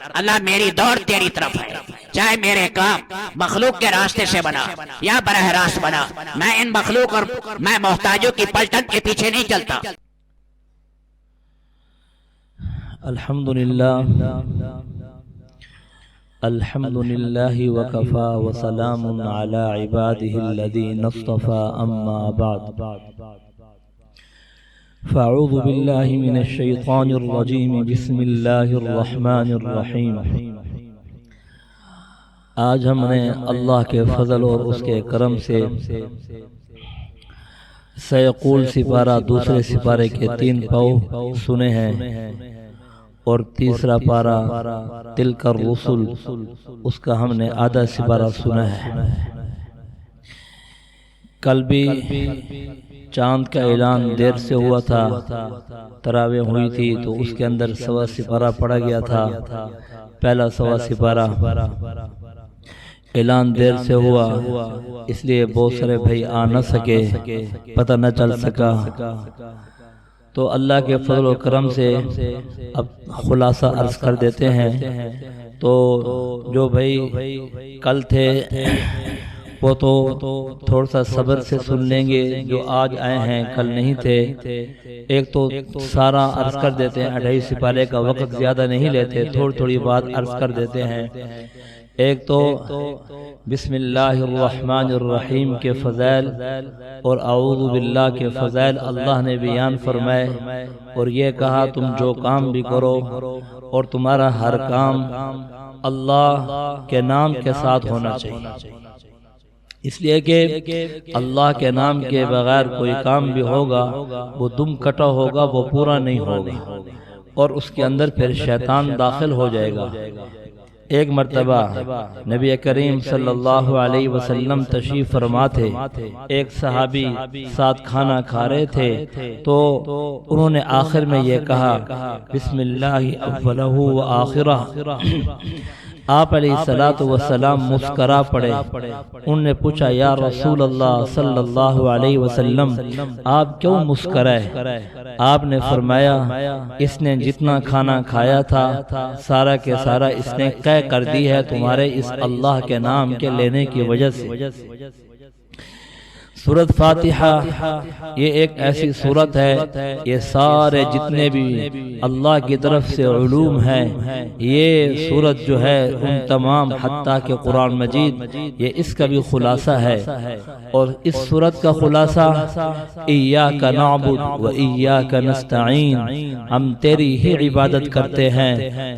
اللہ میری دوڑ تیری طرف ہے، چاہے میرے کام مخلوق کے راستے سے بنا یا براہ راست بنا، میں ان مخلوق اور میں محتاجوں کی پلٹن کے پیچھے نہیں چلتا۔ الحمدللہ وکفا وسلام علی عباده الذین اصطفى اما بعد فاعوذ باللہ من الشیطان الرجیم بسم اللہ الرحمن الرحیم۔ آج ہم نے اللہ کے فضل اور اس کے کرم سے سیقول سپارہ دوسرے سپارے کے 3 پاؤ سنے ہیں، اور تیسرا پارہ تلک الرسل اس کا ہم نے آدھا سپارہ سنا ہے۔ کل بھی چاند کا اعلان دیر سے ہوا تھا، تراویح ہوئی تھی تو اس کے اندر سوا سپارہ پڑھا گیا تھا۔ پہلا سوا سپارہ اعلان دیر سے ہوا، اس لیے بہت سارے بھائی آ نہ سکے، پتہ نہ چل سکا، تو اللہ کے فضل و کرم سے اب خلاصہ عرض کر دیتے ہیں۔ تو جو بھائی کل تھے وہ تو تھوڑا سا صبر سے سن لیں گے، جو آج آئے ہیں کل نہیں تھے۔ ایک تو سارا عرض کر دیتے ہیں، 2.5 سپارے کا وقت زیادہ نہیں لیتے، تھوڑی بات عرض کر دیتے ہیں۔ ایک تو بسم اللہ الرحمن الرحیم کے فضائل اور اعوذ باللہ کے فضائل اللہ نے بیان فرمائے، اور یہ کہا تم جو کام بھی کرو اور تمہارا ہر کام اللہ کے نام کے ساتھ ہونا چاہیے، اس لیے کہ اللہ کے نام کے بغیر کوئی کام بھی ہوگا وہ دم کٹا ہوگا، وہ پورا نہیں ہوگا، اور اس کے اندر پھر شیطان داخل ہو جائے گا۔ ایک مرتبہ نبی کریم صلی اللہ علیہ وسلم تشریف فرما تھے، ایک صحابی ساتھ کھانا کھا رہے تھے، تو انہوں نے آخر میں یہ کہا بسم اللہ اولہ و آخرہ۔ آپ علیہ السلام مسکرا پڑے۔ انہوں نے پوچھا یا رسول اللہ صلی اللہ علیہ وسلم آپ کیوں مسکرائے؟ آپ نے فرمایا اس نے جتنا کھانا کھایا تھا سارا کے سارا اس نے قے کر دی ہے تمہارے اس اللہ کے نام کے لینے کی وجہ سے۔ سورۃ فاتحہ یہ ایک ایسی سورت ہے، یہ سارے جتنے بھی اللہ کی طرف سے علوم ہیں، یہ سورت جو ہے ان تمام حتیٰ کہ قرآن مجید یہ اس کا بھی خلاصہ ہے۔ اور اس سورت کا خلاصہ ایاک نعبد و ایاک نستعین، ہم تیری ہی عبادت کرتے ہیں،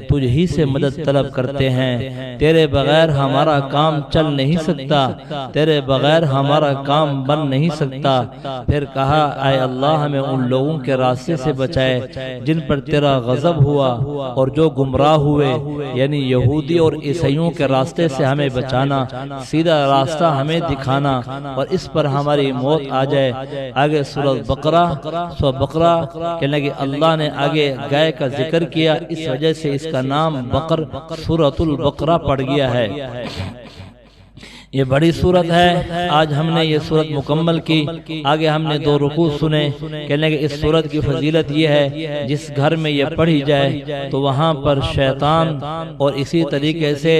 تجھ ہی سے مدد طلب کرتے ہیں، تیرے بغیر ہمارا کام چل نہیں سکتا، تیرے بغیر ہمارا کام بن نہیں سکتا۔ پھر کہا اے اللہ ہمیں ان لوگوں کے راستے سے بچائے جن پر تیرا غضب ہوا، اور جو گمراہ ہوئے یعنی یہودی اور عیسائیوں کے راستے سے ہمیں بچانا، سیدھا راستہ ہمیں دکھانا، اور اس پر ہماری موت آ جائے۔ آگے سورۃ بقرہ کہنے لگے اللہ نے آگے گائے کا ذکر کیا، اس وجہ سے اس کا نام بقر سورۃ البقرہ پڑ گیا ہے۔ یہ بڑی صورت ہے، آج ہم نے یہ صورت مکمل کی۔ آگے ہم نے 2 رکوع سنے، کہنے کہ اس صورت کی فضیلت یہ ہے جس گھر میں یہ پڑھی جائے تو وہاں پر شیطان اور اسی طریقے سے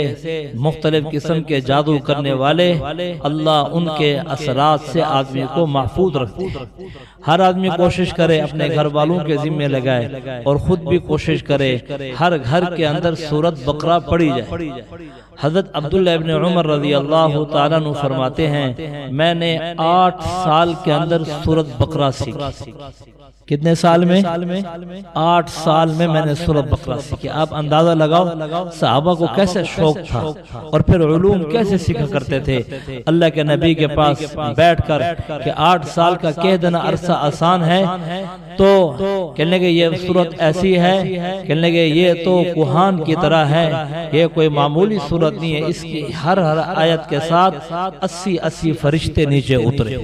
مختلف قسم کے جادو کرنے والے اللہ ان کے اثرات سے آدمی کو محفوظ رکھتے ہیں۔ ہر آدمی کوشش کرے اپنے گھر والوں کے ذمہ لگائے، اور خود بھی کوشش کرے ہر گھر کے اندر سورۃ بقرہ پڑھی جائے۔ حضرت عبداللہ ابن عمر رضی اللہ تعالیٰ عنہ فرماتے ہیں میں نے 8 سال کے اندر سورۃ بقرہ سیکھی۔ کتنے سال میں؟ 8 سال میں میں نے سورۃ بقرہ سیکھی۔ آپ اندازہ لگاؤ صحابہ کو کیسے شوق تھا، اور پھر علوم کیسے سیکھا کرتے تھے اللہ کے نبی کے پاس بیٹھ کر کہ 8 سال کا کہہ دینا عرصہ آسان ہے، تو کہنے کہ یہ سورت ایسی ہے، کہنے کہ یہ تو کوہان کی طرح ہے، یہ کوئی معمولی سورت نہیں ہے، اس کی ہر آیت کے ساتھ 80 فرشتے نیچے اترے۔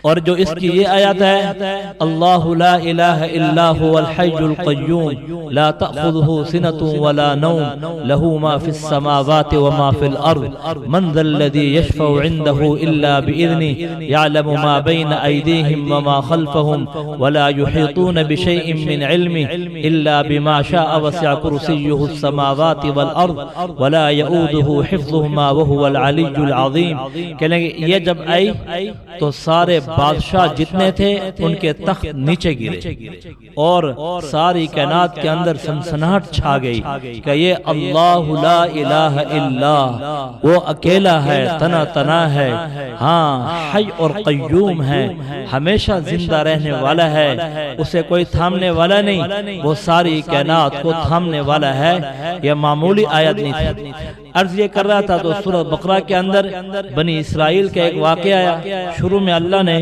اور جو اس کی یہ آیت ہے اللہ لا الہ الا هو الحی القیوم لا تأخذه سنة ولا نوم له ما في السماوات وما في الأرض من ذا الذي يشفع عنده إلا بإذنه يعلم ما بين أيديهم وما خلفهم ولا يحيطون بشيء من علمه إلا بما شاء وسع كرسيه السماوات والأرض ولا يؤوده حفظهما وهو العلي العظيم. کہنے یہ جب آئی تو سارے بادشاہ جتنے تھے ان کے تخت نیچے گرے اور ساری کائنات کے اندر سنسناہٹ چھا گئی کہ یہ اللہ لا الہ الا وہ اکیلا ہے، تنا تنا ہے، ہاں حی اور قیوم ہے، ہمیشہ زندہ رہنے والا ہے، اسے کوئی تھامنے والا نہیں، وہ ساری کائنات کو تھامنے والا ہے. یہ معمولی آیت نہیں تھی. عرض یہ کر رہا تھا تو سورہ بقرہ کے اندر بنی اسرائیل کا ایک واقعہ آیا. شروع میں اللہ نے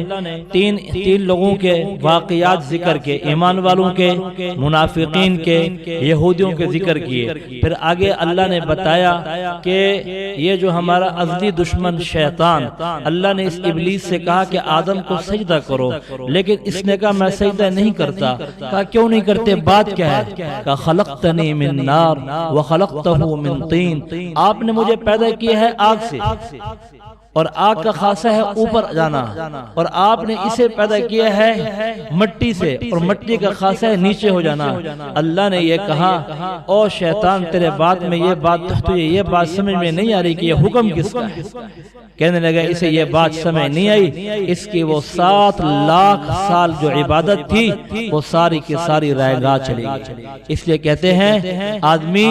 تین لوگوں کے واقعات ذکر کے، ایمان والوں کے، منافقین کے، یہودیوں کے ذکر کیے. پھر آگے اللہ نے بتایا کہ یہ جو ہمارا ازلی دشمن شیطان، اللہ نے اس ابلیس سے کہا کہ آدم کو سجدہ کرو، لیکن اس نے کہا میں سجدہ نہیں کرتا. کہا کیوں نہیں کرتے، بات کیا ہے؟ کہا خلقتنی من نار وخلقتہ من طین، آپ نے مجھے پیدا کیا ہے آگ سے اور آگ کا خاصہ ہے اوپر جانا، اور آپ نے اسے پیدا کیا ہے مٹی سے اور مٹی کا خاصہ ہے نیچے ہو جانا. اللہ نے یہ کہا او شیطان تیرے بات میں یہ بات سمجھ میں نہیں آ رہی کہ یہ حکم کس کا ہے. کہنے لگا اسے یہ بات سمجھ نہیں آئی، اس کی وہ 7 لاکھ سال جو عبادت تھی وہ ساری کی ساری رائے گاہ چلی گئی. اس لیے کہتے ہیں آدمی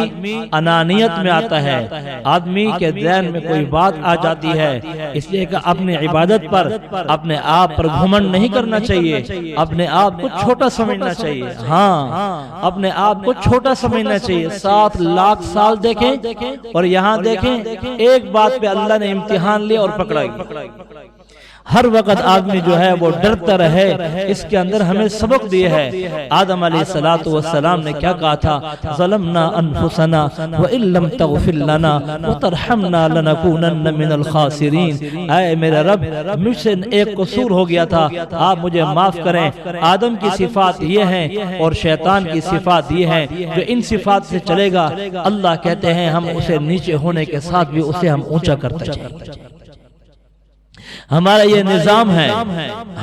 انانیت میں آتا ہے، آدمی کے ذہن میں کوئی بات آ جاتی ہے، اس لیے کہ اپنے عبادت پر اپنے آپ پر گھمنڈ نہیں کرنا چاہیے، اپنے آپ کو چھوٹا سمجھنا چاہیے. ہاں اپنے آپ کو چھوٹا سمجھنا چاہیے. 7 لاکھ سال دیکھیں اور یہاں دیکھیں، ایک بات پہ اللہ نے امتحان لیا اور پکڑا گیا. ہر وقت آدمی جو ہے وہ ڈرتا رہے، اس کے اندر ہمیں سبق دیے ہے. آدم علیہ السلام نے کیا کہا تھا؟ ظلمنا انفسنا وان لم تغفر لنا وترحمنا لنكونن من الخاسرین. اے میرے رب مجھ سے ایک قصور ہو گیا تھا، آپ مجھے معاف کریں. آدم کی صفات یہ ہیں اور شیطان کی صفات یہ ہیں، جو ان صفات سے چلے گا اللہ کہتے ہیں ہم اسے نیچے ہونے کے ساتھ بھی اسے ہم اونچا کرتے چلیں. ہمارا یہ نظام ہے.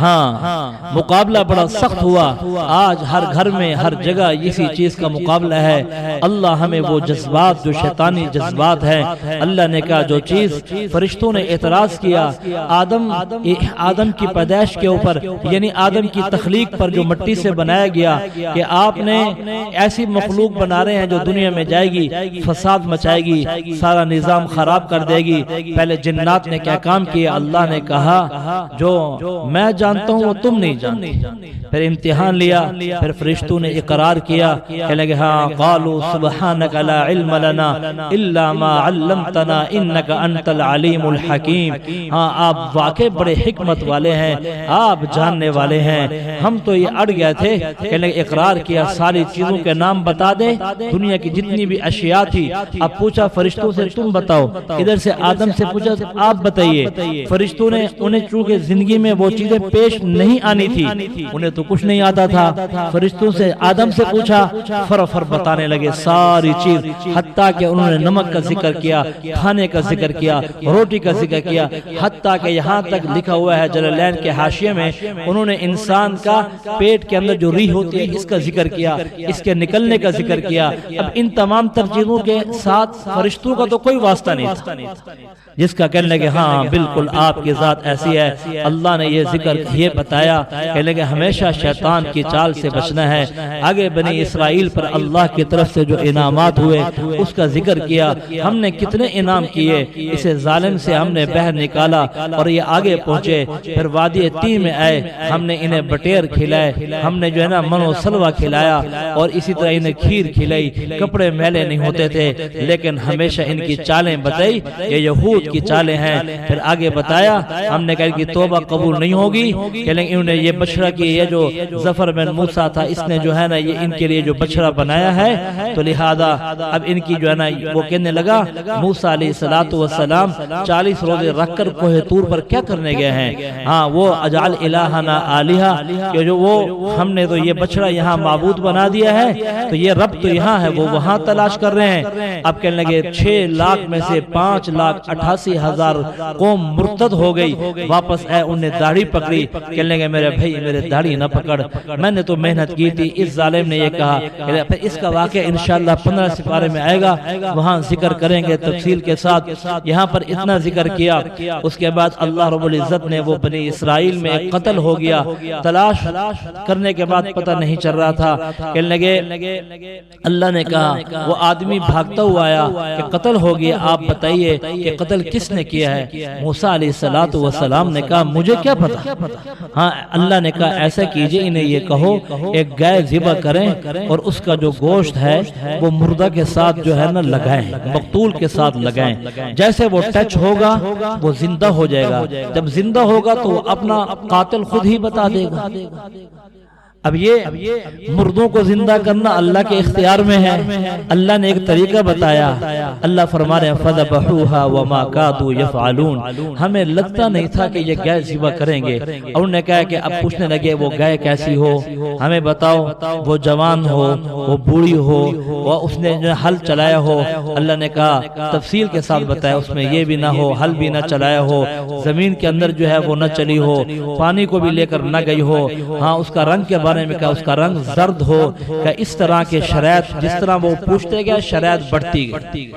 ہاں مقابلہ بڑا سخت ہوا. آج ہر گھر میں ہر جگہ اسی چیز کا مقابلہ ہے. اللہ ہمیں وہ جذبات جو شیطانی جذبات ہیں، اللہ نے کہا جو چیز فرشتوں نے اعتراض کیا آدم کی پیدائش کے اوپر، یعنی آدم کی تخلیق پر جو مٹی سے بنایا گیا کہ آپ نے ایسی مخلوق بنا رہے ہیں جو دنیا میں جائے گی، فساد مچائے گی، سارا نظام خراب کر دے گی. پہلے جنات نے کیا کام کیا؟ اللہ نے کہا جو میں جانتا ہوں وہ تم نہیں جانتے. پھر امتحان لیا، پھر فرشتوں نے اقرار کیا کہ لگے ہاں قالوا سبحانك لا علم لنا الا ما علمتنا انك انت العلیم الحکیم. ہاں آپ واقع بڑے حکمت والے ہیں، آپ جاننے والے ہیں. ہم تو یہ اڑ گئے تھے کہ لگے اقرار کیا ساری چیزوں کے نام بتا دے، دنیا کی جتنی بھی اشیاء تھی. اب پوچھا فرشتوں سے تم بتاؤ، ادھر سے آدم سے پوچھا آپ بتائیے. فرشتوں نے انہیں چونکہ زندگی میں وہ چیزیں پیش نہیں آنی تھی، انہیں تو کچھ نہیں آتا تھا. فرشتوں سے آدم سے پوچھا، فر بتانے لگے ساری چیز، حتیٰ کہ انہوں نے نمک کا ذکر کیا، کھانے کا ذکر کیا، روٹی کا ذکر کیا، حتیٰ کہ یہاں تک لکھا ہوا ہے جلالین کے حاشیے میں انہوں نے انسان کا پیٹ کے اندر جو ریح ہوتی ہے اس کا ذکر کیا، اس کے نکلنے کا ذکر کیا. اب ان تمام تر چیزوں کے ساتھ فرشتوں کا تو کوئی واسطہ نہیں تھا، جس کا کہنے لگے ہاں بالکل آپ کی ذات ایسی ہے. اللہ نے یہ ذکر یہ بتایا کہ لگے ہمیشہ شیطان کی چال سے بچنا ہے. آگے بنی اسرائیل پر اللہ کی طرف سے جو انعامات ہوئے اس کا ذکر کیا. ہم نے کتنے انعام کیے، اسے ظالم سے ہم نے باہر نکالا اور یہ آگے پہنچے. پھر وادی تی میں آئے، ہم نے انہیں بٹیر کھلائے، ہم نے جو ہے نا من و سلوہ کھلایا، اور اسی طرح انہیں کھیر کھلائی. کپڑے میلے نہیں ہوتے تھے، لیکن ہمیشہ ان کی چالیں بتائی یہ یہود کی چالیں ہیں. پھر آگے بتایا ہم نے کہا کہ توبہ قبول نہیں ہوگی، کہ انہوں نے یہ بچڑا کی، یہ جو ظفر بن موسیٰ تھا اس نے جو ہے نا یہ ان کے لیے جو بچڑا بنایا ہے، تو لہذا اب ان کی جو ہے نا وہ کہنے لگا موسیٰ علیہ السلام 40 روزے رکھ کر کوہ طور پر کیا کرنے گئے ہیں؟ ہاں وہ اجعل الہنا آلہہ، کہ جو وہ ہم نے تو یہ بچڑا یہاں معبود بنا دیا ہے، تو یہ رب تو یہاں ہے، وہ وہاں تلاش کر رہے ہیں۔ اب کہنے لگے 6 لاکھ میں سے 5,88,000 قوم مرتد ہو گئی، واپس آئے، انہیں داڑھی پکڑی، کہنے لگے میرے بھائی میرے داڑھی نہ پکڑ، میں نے تو محنت کی تھی۔ اس ظالم نے یہ کہا، پھر اس کا واقعہ انشاءاللہ 15 سپارے میں آئے گا، وہاں ذکر کریں گے تفصیل کے ساتھ۔ یہاں پر اتنا ذکر کیا، اس کے بعد اللہ رب العزت نے وہ بنی اسرائیل میں ایک قتل ہو گیا، تلاش کرنے کے بعد پتہ نہیں چل رہا تھا، کہنے لگے اللہ نے کہا وہ آدمی بھاگتا ہوا آیا کہ قتل ہو گیا، آپ بتائیے کہ قتل کس نے کیا ہے؟ موسیٰ علیہ السلام نے کہا مجھے کیا پتا۔ ہاں اللہ نے کہا ایسا کیجئے، انہیں یہ کہو ایک گائے ذبح کریں اور اس کا جو گوشت ہے وہ مردہ کے ساتھ جو ہے نا لگائیں، مقتول کے ساتھ لگائیں، جیسے وہ ٹچ ہوگا وہ زندہ ہو جائے گا، جب زندہ ہوگا تو وہ اپنا قاتل خود ہی بتا دے گا۔ اب یہ مردوں کو زندہ کرنا اللہ کے اختیار میں ہے، اللہ نے ایک طریقہ بتایا۔ اللہ فرما رہے ہیں فَذَبَحُوهَا وَمَا كَادُوا يَفْعَلُونَ، ہمیں لگتا نہیں تھا کہ یہ گائے ذبح کریں گے، اور انہوں نے کہا کہ اب پوچھنے لگے وہ گائے کیسی ہو، ہمیں بتاؤ، وہ جوان ہو، وہ بوڑھی ہو، وہ اس نے ہل چلایا ہو۔ اللہ نے کہا تفصیل کے ساتھ بتایا، اس میں یہ بھی نہ ہو ہل بھی نہ چلایا ہو، زمین کے اندر جو ہے وہ نہ چلی ہو، پانی کو بھی لے کر نہ گئی ہو، ہاں اس کا رنگ کے بارے میں کہا اس کا رنگ زرد ہو، کہ اس طرح کے شرائط جس طرح وہ پوچھتے گئے شرائط بڑھتی گئی۔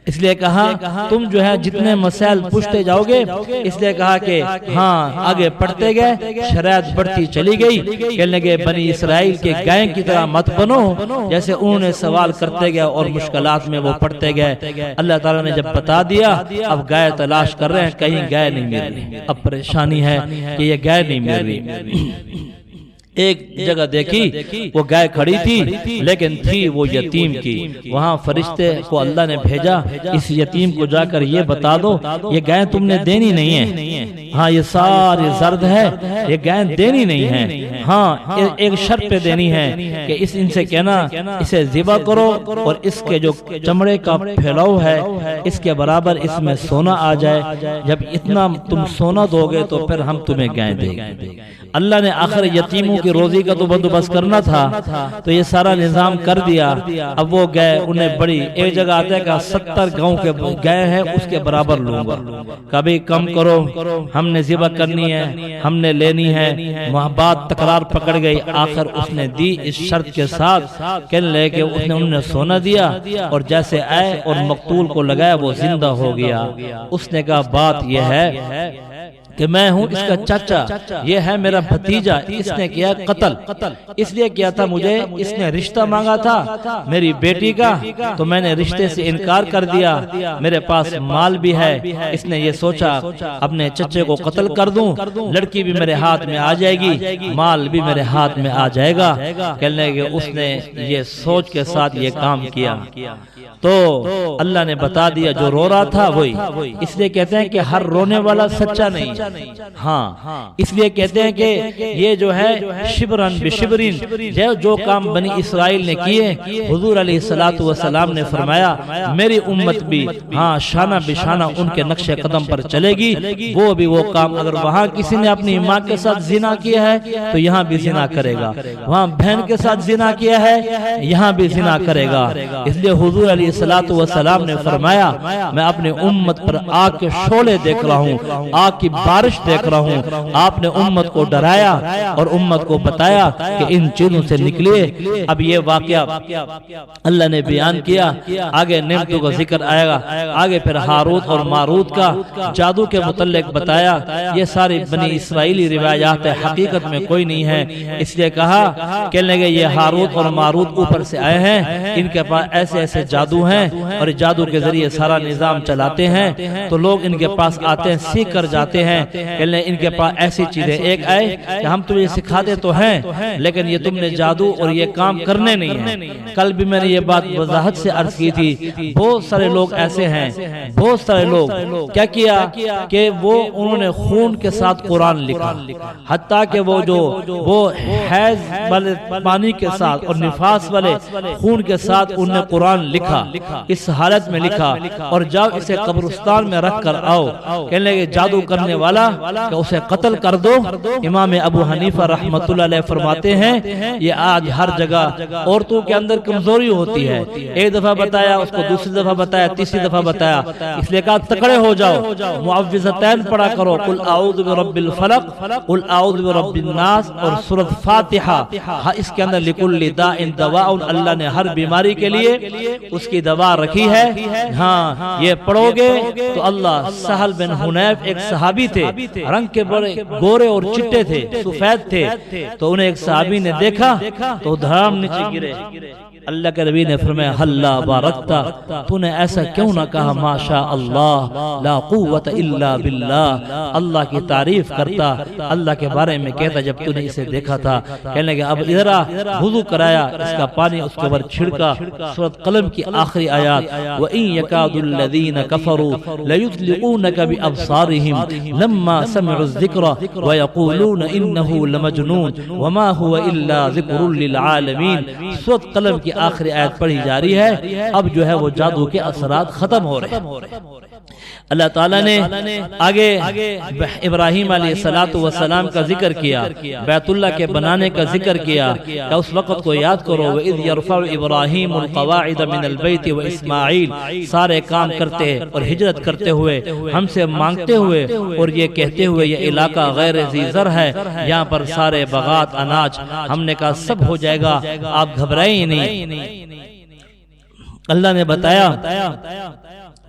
اس لیے کہا تم جو ہے جتنے مسائل پوچھتے جاؤ گے، اس لیے کہا کہ ہاں آگے پڑھتے گئے شرائط بڑھتی چلی گئی۔ کہنے لگے بنی اسرائیل کے گائے کی طرح مت بنو، جیسے انہوں نے سوال کرتے گئے اور مشکلات میں وہ پڑھتے گئے۔ اللہ تعالیٰ نے جب بتا دیا، اب گائے تلاش کر رہے ہیں، کہیں گائے نہیں مل رہی، اب پریشانی ہے کہ یہ گائے نہیں مل رہی۔ ایک جگہ دیکھی وہ گائے کھڑی تھی، لیکن تھی وہ یتیم کی، وہاں فرشتے کو اللہ نے بھیجا اس یتیم کو جا کر یہ بتا دو یہ گائے تم نے دینی نہیں ہے، ہاں یہ سارے زرد ہے، یہ گائے دینی نہیں ہے، ہاں ایک شرط پہ دینی ہے کہ ان سے کہنا اسے ذبح کرو اور اس کے جو چمڑے کا پھیلاؤ ہے اس کے برابر اس میں سونا آ جائے، جب اتنا تم سونا دو گے تو پھر ہم تمہیں گائے دیں گے۔ اللہ نے آخر یتیموں کی روزی کا تو بندوبست کرنا تھا، تو یہ سارا نظام کر دیا۔ اب وہ گئے، انہیں بڑی ایک جگہ آتا ہے کہ 70 گاؤں کے گئے ہیں اس کے برابر لوں گا، کبھی کم کرو، ہم نے ذبح کرنی ہے، ہم نے لینی ہے۔ بات تکرار پکڑ گئی، آخر اس نے دی اس شرط کے ساتھ، کہنے لے کہ انہوں نے سونا دیا اور جیسے آئے اور مقتول کو لگایا وہ زندہ ہو گیا۔ اس نے کہا بات یہ ہے کہ میں ہوں اس کا چاچا، یہ ہے میرا بھتیجا، اس نے کیا قتل، اس لیے کیا تھا مجھے، اس نے رشتہ مانگا تھا میری بیٹی کا، تو میں نے رشتے سے انکار کر دیا، میرے پاس مال بھی ہے، اس نے یہ سوچا اپنے چچے کو قتل کر دوں، لڑکی بھی میرے ہاتھ میں آ جائے گی، مال بھی میرے ہاتھ میں آ جائے گا۔ کہنے کہ اس نے یہ سوچ کے ساتھ یہ کام کیا، تو اللہ نے بتا دیا جو رو رہا تھا وہی۔ اس لیے کہتے ہیں کہ ہر رونے والا سچا نہیں، ہاں اس لیے کہتے ہیں کہ یہ جو ہے شبرن بشبرین، جو کام بنی اسرائیل نے کیے، حضور علیہ السلام نے فرمایا میری امت بھی ہاں شانہ بشانہ ان کے نقش قدم پر چلے گی، وہ بھی وہ کام، اگر وہاں کسی نے اپنی ماں کے ساتھ زنا کیا ہے تو یہاں بھی زنا کرے گا، وہاں بہن کے ساتھ زنا کیا ہے یہاں بھی زنا کرے گا۔ اس لیے حضور علیہ السلام نے فرمایا میں اپنے امت پر آگ کے شعلے دیکھ رہا ہوں، آگ کی بارش دیکھ رہا ہوں۔ آپ نے امت کو ڈرایا اور امت کو بتایا کہ ان چیزوں سے نکلیے۔ اب یہ واقعہ اللہ نے بیان کیا، آگے نعمتوں کا ذکر آئے گا، آگے پھر ہاروت اور ماروت کا جادو کے متعلق بتایا۔ یہ ساری بنی اسرائیلی روایات حقیقت میں کوئی نہیں ہے، اس لیے کہا کہنے لگے یہ ہاروت اور ماروت اوپر سے آئے ہیں، ان کے پاس ایسے ایسے جادو ہیں اور جادو کے ذریعے سارا نظام چلاتے ہیں، تو لوگ ان کے پاس آتے ہیں، سیکھ کر جاتے ہیں، کہ ان کے پاس ایسی چیزیں ایک آئے کہ ہم تمہیں سکھاتے تو ہیں لیکن یہ تم نے جادو اور یہ کام کرنے نہیں ہیں۔ کل بھی میں نے یہ بات وضاحت سے عرض کی تھی، بہت سارے لوگ ایسے ہیں، بہت سارے لوگ کیا کیا کہ انہوں نے خون کے ساتھ قرآن لکھا، حتیٰ کہ وہ حیض والے پانی کے ساتھ اور نفاس والے خون کے ساتھ انہوں نے قرآن لکھا، اس حالت میں لکھا، اور جب اسے قبرستان میں رکھ کر آؤ، کہنے لگے جادو کرنے والا کہ اسے قتل کر دو۔ امام ابو حنیفہ رحمۃ اللہ علیہ فرماتے ہیں یہ آج ہر جگہ عورتوں کے اندر کمزوری ہوتی ہے، ایک دفعہ بتایا، اس کو دوسری دفعہ بتایا، تیسری دفعہ بتایا، اس لیے کہا تکڑے ہو جاؤ، معوذتین پڑھا کرو، قل اعوذ برب الفلق، قل اعوذ برب الناس اور سورۃ فاتحہ، اس کے اندر لکل داء دواء، اللہ نے ہر بیماری کے لیے اس کی دوا رکھی ہے۔ ہاں یہ پڑھو گے تو اللہ۔ سہل بن حنیف ایک صحابی تھے، رنگ کے بڑے گورے اور چٹے تھے، سفید تھے، تو انہیں ایک صحابی نے دیکھا تو دھڑام نیچے گرے۔ اللہ کے نبی نے فرمایا حلا بارکتا، تو نے ایسا کیوں نہ کہا ماشاء اللہ لا قوت الا باللہ، اللہ کی تعریف کرتا، اللہ کے بارے میں کہتا جب تو نے اسے دیکھا تھا۔ کہنے لگے اب ادھر آ، وضو کرایا، اس کا پانی اس کے اوپر چھڑکا، سورۃ قلم کی آخری آیات وَإِن يَكَادُ الَّذِينَ كَفَرُوا لَيُزْلِقُونَكَ بِأَبْصَارِهِمْ لَمَّا سَمِعُوا الذِّكْرَ وَيَقُولُونَ إِنَّهُ لَمَجْنُونٌ وَمَا هُوَ إِلَّا ذِكْرٌ لِّلْعَالَمِينَ۔ سورۃ قلم کی آخری آیت پڑھی جا رہی ہے، اب جو ہے وہ جادو کے اثرات ختم ہو رہے ہیں۔ اللہ تعالیٰ نے آگے ابراہیم علیہ السلام کا ذکر کیا، بیت اللہ کے بنانے کا ذکر کیا کہ اس وقت کو یاد کرو وَإِذْ يَرْفَعُ إِبْرَاهِيمُ الْقَوَاعِدَ مِنَ الْبَيْتِ وَإِسْمَاعِيلُ، سارے کام کرتے اور ہجرت کرتے ہوئے، ہم سے مانگتے ہوئے اور یہ کہتے ہوئے یہ علاقہ غیر ذی زر ہے، یہاں پر سارے باغات اناج، ہم نے کہا سب ہو جائے گا، آپ گھبرائیں نہیں۔ اللہ نے بتایا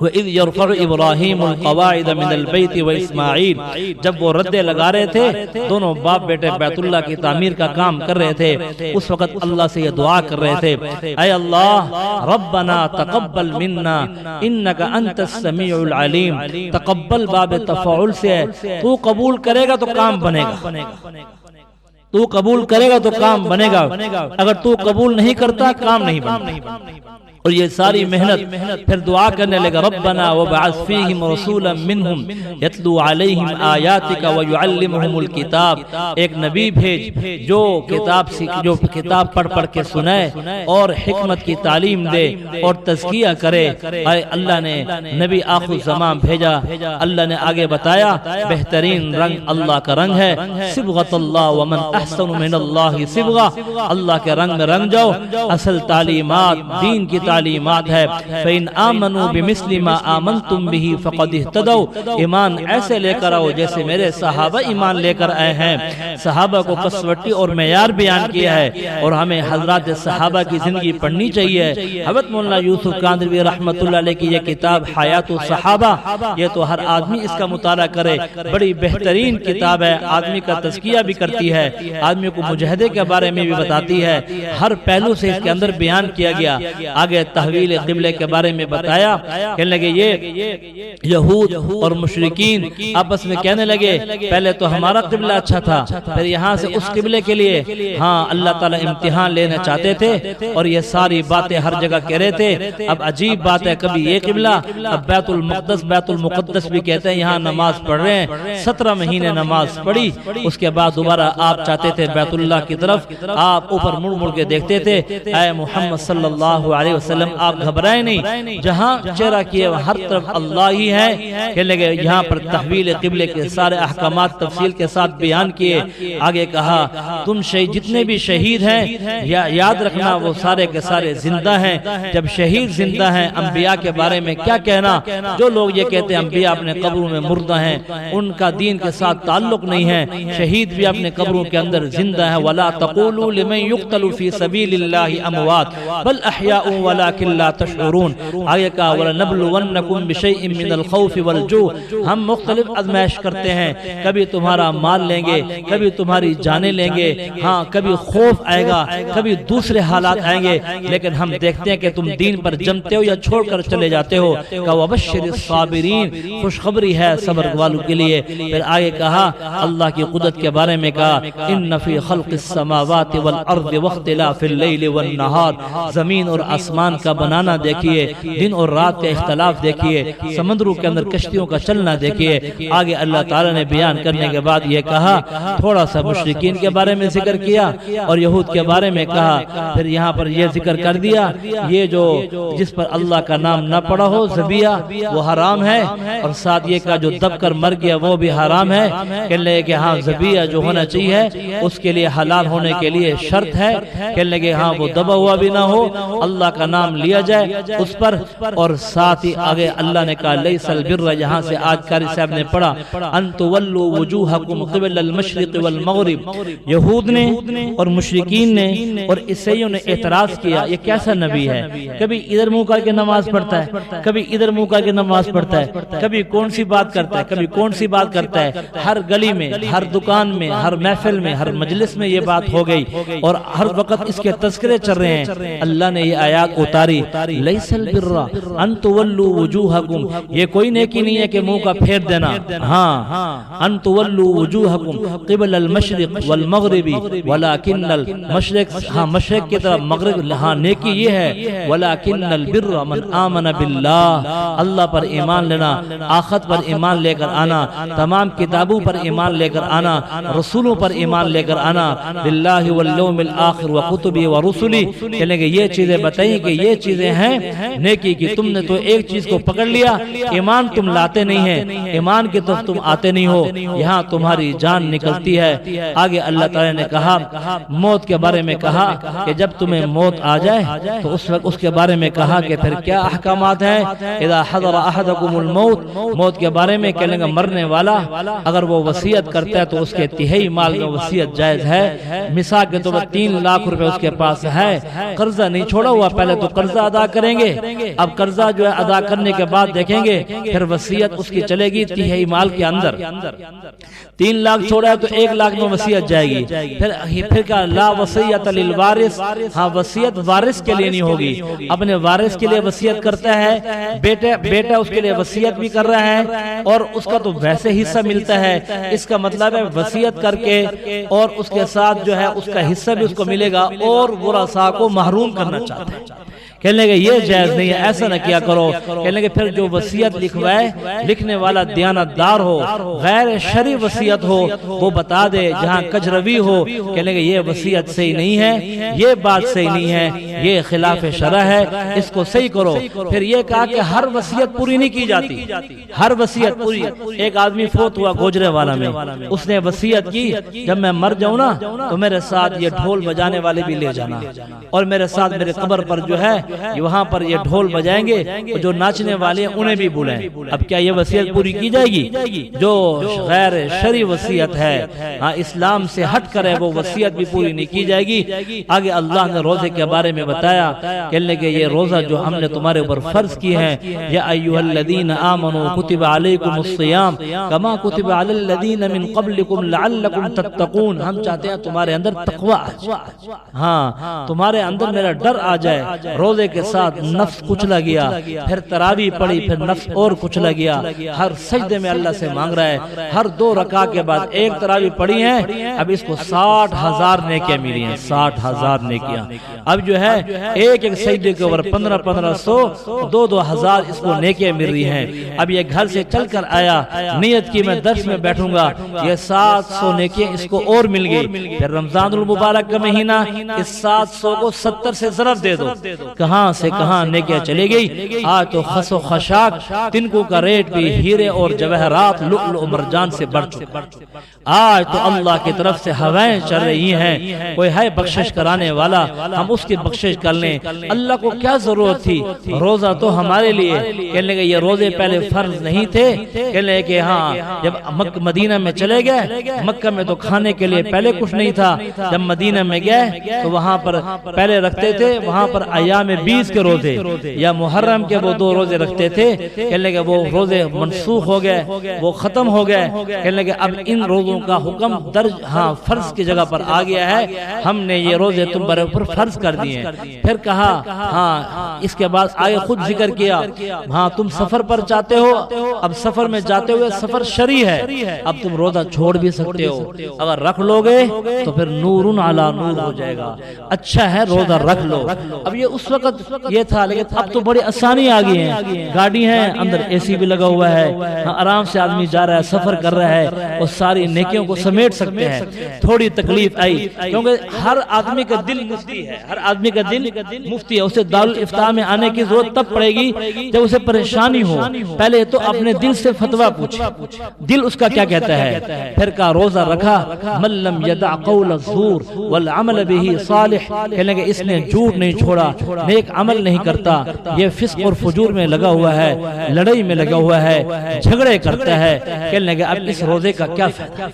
وَإِذْ يَرْفَعُ إِبْرَاهِيمُ الْقَوَاعِدَ مِنَ الْبَيْتِ وَإِسْمَاعِيلُ، جب وہ ردے لگا رہے تھے، دونوں باپ بیٹے بیت اللہ کی تعمیر کا کام کر رہے تھے، اس وقت اللہ سے یہ دعا کر رہے تھے اے اللہ ربنا تقبل منا انک انت السمیع العلیم۔ تقبل باب تفاعل سے ہے، تو قبول کرے گا تو کام بنے گا، تو قبول کرے گا تو کام بنے گا، اگر تو قبول نہیں کرتا کام نہیں بنتا۔ اور یہ ساری محنت پھر دعا کرنے لگا ربنا وبعث فیہم رسولا منہم یتلو علیہم آیاتک ویعلمہم الکتاب، ایک نبی بھیج جو کتاب پڑھ پڑھ کے سنائے اور حکمت کی تعلیم دے اور تزکیہ کرے۔ اے اللہ نے نبی آخر الزمان بھیجا۔ اللہ نے آگے بتایا بہترین رنگ اللہ کا رنگ ہے، صبغۃ اللہ ومن احسن من اللہ صبغہ، اللہ کے رنگ میں رنگ جاؤ، اصل تعلیمات دین کی تعلیمات ہے۔ فَإِنْ آمَنُوا بِمِثْلِ مَا آمَنْتُمْ بِهِ فَقَدْ اهْتَدَوْا، ایمان ایسے لے کر آؤ جیسے میرے صحابہ ایمان لے کر آئے ہیں۔ صحابہ کو کسوٹی اور معیار بیان کیا ہے اور ہمیں حضرات صحابہ کی زندگی پڑھنی چاہیے۔ حضرت مولانا یوسف کاندھلوی رحمۃ اللہ علیہ کی یہ کتاب حیات الصحابہ، یہ تو ہر آدمی اس کا مطالعہ کرے، بڑی بہترین کتاب ہے، آدمی کا تزکیہ بھی کرتی ہے، آدمی کو مجاہدے کے بارے میں بھی بتاتی ہے، ہر پہلو سے اس کے اندر بیان کیا گیا۔ آگے تحویل قبلے کے بارے میں بتایا، کہنے لگے یہ یہود اور مشرکین آپس میں کہنے لگے پہلے تو ہمارا قبلہ اچھا تھا، پھر یہاں سے اس قبلے کے لیے ہاں اللہ تعالیٰ امتحان لینا چاہتے تھے، اور یہ ساری باتیں ہر جگہ کہہ رہے تھے۔ اب عجیب بات ہے، کبھی یہ قبلہ، اب بیت المقدس بیت المقدس بھی کہتے ہیں، یہاں نماز پڑھ رہے ہیں، 17 مہینے نماز پڑھی، اس کے بعد دوبارہ آپ چاہتے تھے بیت اللہ کی طرف، آپ اوپر مڑ مڑ کے دیکھتے تھے۔ اے محمد صلی اللہ علیہ وسلم آپ گھبرائے نہیں، جہاں چہرہ کیے ہر طرف اللہ ہی ہے۔ کہنے لگے یہاں پر تحویل قبلے کے سارے احکامات تفصیل کے ساتھ بیان کیے۔ آگے کہا تم جتنے بھی شہید ہیں یاد رکھنا وہ سارے کے سارے زندہ ہیں، جب شہید زندہ ہیں انبیاء کے بارے میں کیا کہنا؟ جو لوگ یہ کہتے ہیں انبیاء اپنے قبروں میں مردہ ہیں، ان کا دین کے ساتھ تعلق نہیں ہے، شہید بھی اپنے قبروں کے اندر زندہ ہیں۔ وَلَا تَقُولُوا لِمَن يُقْتَلُ فِي سَبِيلِ اللَّهِ أَمْوَاتٌ بَلْ أَحْيَاءٌ ولكن لا تشعرون. آگے کہا وَلَنَبْلُوَنَّكُمْ بِشَيْءٍ مِّنَ الْخَوْفِ وَالْجُوعِ. ہم مختلف آزمائش کرتے ہیں، کبھی تمہارا مال لیں گے، کبھی تمہاری جانیں لیں گے، ہاں کبھی خوف آئے گا، کبھی دوسرے حالات آئیں گے، لیکن ہم دیکھتے ہیں کہ تم دین پر جمتے ہو یا چھوڑ کر چلے جاتے ہو. کہ وَبَشِّرِ الصَّابِرِينَ، خوشخبری ہے صبر والوں کے لیے. پھر آگے کہا اللہ کی قدرت کے بارے میں کہا ان فی خلق السماوات والارض واختلاف اللیل والنہار. زمین اور آسمان کا بنانا دیکھیے، دن اور رات کا اختلاف دیکھیے، سمندروں کے اندر کشتیوں کا چلنا دیکھیے. آگے اللہ تعالیٰ نے بیان کرنے کے بعد یہ کہا، تھوڑا سا مشرکین کے بارے میں ذکر کیا اور یہود کے بارے میں کہا. پھر یہاں پر یہ ذکر کر دیا یہ جو جس پر اللہ کا نام نہ پڑا ہو ذبیحہ وہ حرام ہے، اور ساتھ یہ کہا جو دب کر مر گیا وہ بھی حرام ہے. کہنے لگے کہ ہاں ذبیحہ جو ہونا چاہیے اس کے لیے حلال ہونے کے لیے شرط ہے. کہنے لگے ہاں وہ دبا ہوا بھی نہ ہو، اللہ کا نام لیا جائے اس پر. اور ساتھ ہی آگے اللہ نے کہا لیس البر، یہاں سے آج قاری صاحب نے پڑھا ان تولوا وجوہکم قبل المشرق والمغرب. یہود نے اور مشرکین نے اور عیسائیوں نے اعتراض کیا یہ کیسا نبی ہے، کبھی ادھر منہ کر کے نماز پڑھتا ہے، کبھی ادھر منہ کر کے نماز پڑھتا ہے، کبھی کون سی بات کرتا ہے، کبھی کون سی بات کرتا ہے. ہر گلی میں، ہر دکان میں، ہر محفل میں، ہر مجلس میں یہ بات ہو گئی اور ہر وقت اس کے تذکرے چل رہے ہیں. اللہ نے یہ آیات اتاری لیس البر ان تولوا وجوہکم، یہ کوئی نیکی نہیں ہے کہ منہ کا پھیر دینا. ہاں ان تولوا وجوہکم قبل المشرق والمغرب ولکن المشرق، ہاں مشرق کی طرف مغرب، ہاں نیکی یہ ہے ولکن البر من آمن باللہ، اللہ پر ایمان لینا، آخرت پر ایمان لے کر آنا، تمام کتابوں پر ایمان لے کر آنا، رسولوں پر ایمان لے کر آنا، باللہ والیوم الآخر وکتبہ ورسلہ. کہنے کہ یہ چیزیں بتائیں کہ یہ چیزیں ہیں نیکی کی. تم نے تو ایک چیز کو پکڑ لیا، ایمان تم لاتے نہیں ہیں، ایمان کی طرف تم آتے نہیں ہو، یہاں تمہاری جان نکلتی ہے. آگے اللہ تعالی نے کہا موت کے بارے میں کہا کہ جب تمہیں موت آ جائے تو اس وقت اس کے بارے میں کہا کہ پھر کیا احکامات ہیں. اذا حضر احدکم الموت، موت کے بارے میں کہنے گا مرنے والا اگر وہ وصیت کرتا ہے تو اس کے تہائی مال میں وصیت جائز ہے. مثال کے طور پر 3 لاکھ روپے اس کے پاس ہے، قرضہ نہیں چھوڑا ہوا، پہلے تو قرضہ ادا کریں گے، اب قرضہ جو ہے ادا کرنے کے بعد دیکھیں گے پھر وصیت اس کی چلے گی تہائی مال کے اندر. 3 لاکھ چھوڑا ہے تو 1 لاکھ میں وصیت جائے گی. پھر کہا لا وصیت للوارث، ہاں وصیت وارث کے لیے نہیں ہوگی. اپنے وارث کے لیے وصیت کرتا ہے، بیٹا اس کے لیے وصیت بھی کر رہا ہے اور اس کا تو ویسے حصہ ملتا ہے. اس کا مطلب ہے وصیت کر کے اور اس کے ساتھ جو ہے اس کا حصہ بھی اس کو ملے گا اور ورثاء کو محروم کرنا چاہتا ہے. کہنے لگے یہ جائز نہیں ہے، ایسا نہ کیا کرو. کہنے لگے پھر جو وصیت لکھوائے لکھنے والا دیانتدار ہو، غیر شرعی وصیت ہو وہ بتا دے، جہاں کجروی ہو کہنے لگے یہ وصیت صحیح نہیں ہے، یہ بات صحیح نہیں ہے، یہ خلاف شرع ہے، اس کو صحیح کرو. پھر یہ کہا کہ ہر وصیت پوری نہیں کی جاتی، ہر وصیت پوری. ایک آدمی فوت ہوا گوجرے والا میں، اس نے وصیت کی جب میں مر جاؤں نا تو میرے ساتھ یہ ڈھول بجانے والے بھی لے جانا اور میرے ساتھ میرے قبر پر جو ہے وہاں پر یہ ڈھول بجائیں گے اور جو ناچنے والے ہیں انہیں بھی بلائیں. اب کیا یہ وصیت پوری کی جائے گی؟ جو غیر شرعی وصیت ہے، ہاں اسلام سے ہٹ کر ہے وہ وصیت بھی پوری نہیں کی جائے گی. آگے اللہ نے روزے کے بارے میں بتایا، کہنے کہ یہ روزہ جو ہم نے تمہارے اوپر فرض کی ہے، یا ایھا الذین آمنوا کتب علیکم الصیام کما کتب علی الذین من قبلکم لعلکم تتقون. ہم چاہتے ہیں تمہارے اندر تقوی آ جائے، ہاں تمہارے اندر میرا ڈر آ جائے. روزے کے ساتھ نفس کچلا گیا، پھر تراویح پڑھی، پھر نفس اور کچلا گیا. ہر سجدے میں اللہ سے مانگ رہا ہے، ہر 2 رکعت کے بعد 1 تراویح پڑھی ہے، اب اس کو 60,000 نیکیاں ملی ہیں، 60,000 نیکیاں. اب جو ہے ایک سجدے کے اوپر 1500 2,000 اس کو نیکیاں مل رہی ہیں. اب یہ گھر سے چل کر آیا، نیت کی میں درس میں بیٹھوں گا، یہ 700 نیکیاں اس کو اور مل گئی. پھر رمضان المبارک کا مہینہ، اس 700 کو 70 سے ضرب دے دو، کہاں سے کہاں نیکیاں چلے گئی. آج تو خس و خشاک تنکوں کا ریٹ بھی ہیرے اور جواہرات لؤلؤ و مرجان سے بڑھ چکا. آج تو اللہ کی طرف سے ہوائیں چل رہی ہیں، کوئی ہے بخشش کرانے والا، ہم اس کی بخشش کر لیں. اللہ کو کیا ضرورت تھی؟ روزہ تو ہمارے لیے. کہنے لگے یہ روزے پہلے فرض نہیں تھے. کہنے لگے کہ ہاں جب مدینہ میں چلے گئے، مکہ میں تو کھانے کے لیے پہلے کچھ نہیں تھا، جب مدینہ میں گئے تو وہاں پر پہلے رکھتے تھے، وہاں پر ایام 20 کے روزے یا محرم کے وہ 2 روزے رکھتے تھے، کہنے لگے وہ روزے منسوخ ہو گئے، وہ ختم ہو گئے، کہنے لگے اب ان روزوں کا حکم درج فرض کی جگہ پر آ گیا ہے، ہم نے یہ روزے تم پر اوپر فرض کر دیے ہیں۔ پھر کہا اس کے بعد آگے خود ذکر کیا تم سفر پر چاہتے ہو، اب سفر میں جاتے ہوئے سفر شرعی ہے، اب تم روزہ چھوڑ بھی سکتے ہو، اگر رکھ لو گے تو پھر نورن علی نور ہو جائے گا، اچھا ہے روزہ رکھ لو۔ اب یہ اس وقت یہ تھا، لیکن اب تو بڑی آسانی آ گئی ہے، گاڑی ہے اندر اے سی بھی لگا ہوا ہے، آرام سے آدمی جا رہا ہے، سفر کر رہا ہے، اور ساری نیکیوں کو سمیٹ سکتے ہیں۔ تھوڑی تکلیف آئی کیونکہ ہر آدمی کا دل مفتی ہے، ہر آدمی کا دل مفتی ہے، اسے دارالافتاء میں آنے کی ضرورت تب پڑے گی جب اسے پریشانی ہو، پہلے تو اپنے دل سے فتویٰ پوچھے دل اس کا کیا کہتا ہے۔ پھر کا روزہ رکھا، من لم یدع قول الزور والعمل به صالح، کہنے کہ اس نے جھوٹ نہیں چھوڑا، نیک عمل نہیں کرتا، یہ فسق اور فجور میں لگا ہوا ہے، لڑائی میں لگا ہوا ہے، جھگڑے کرتا ہے، کہنے کہ اب اس روزے کا کیا فائدہ،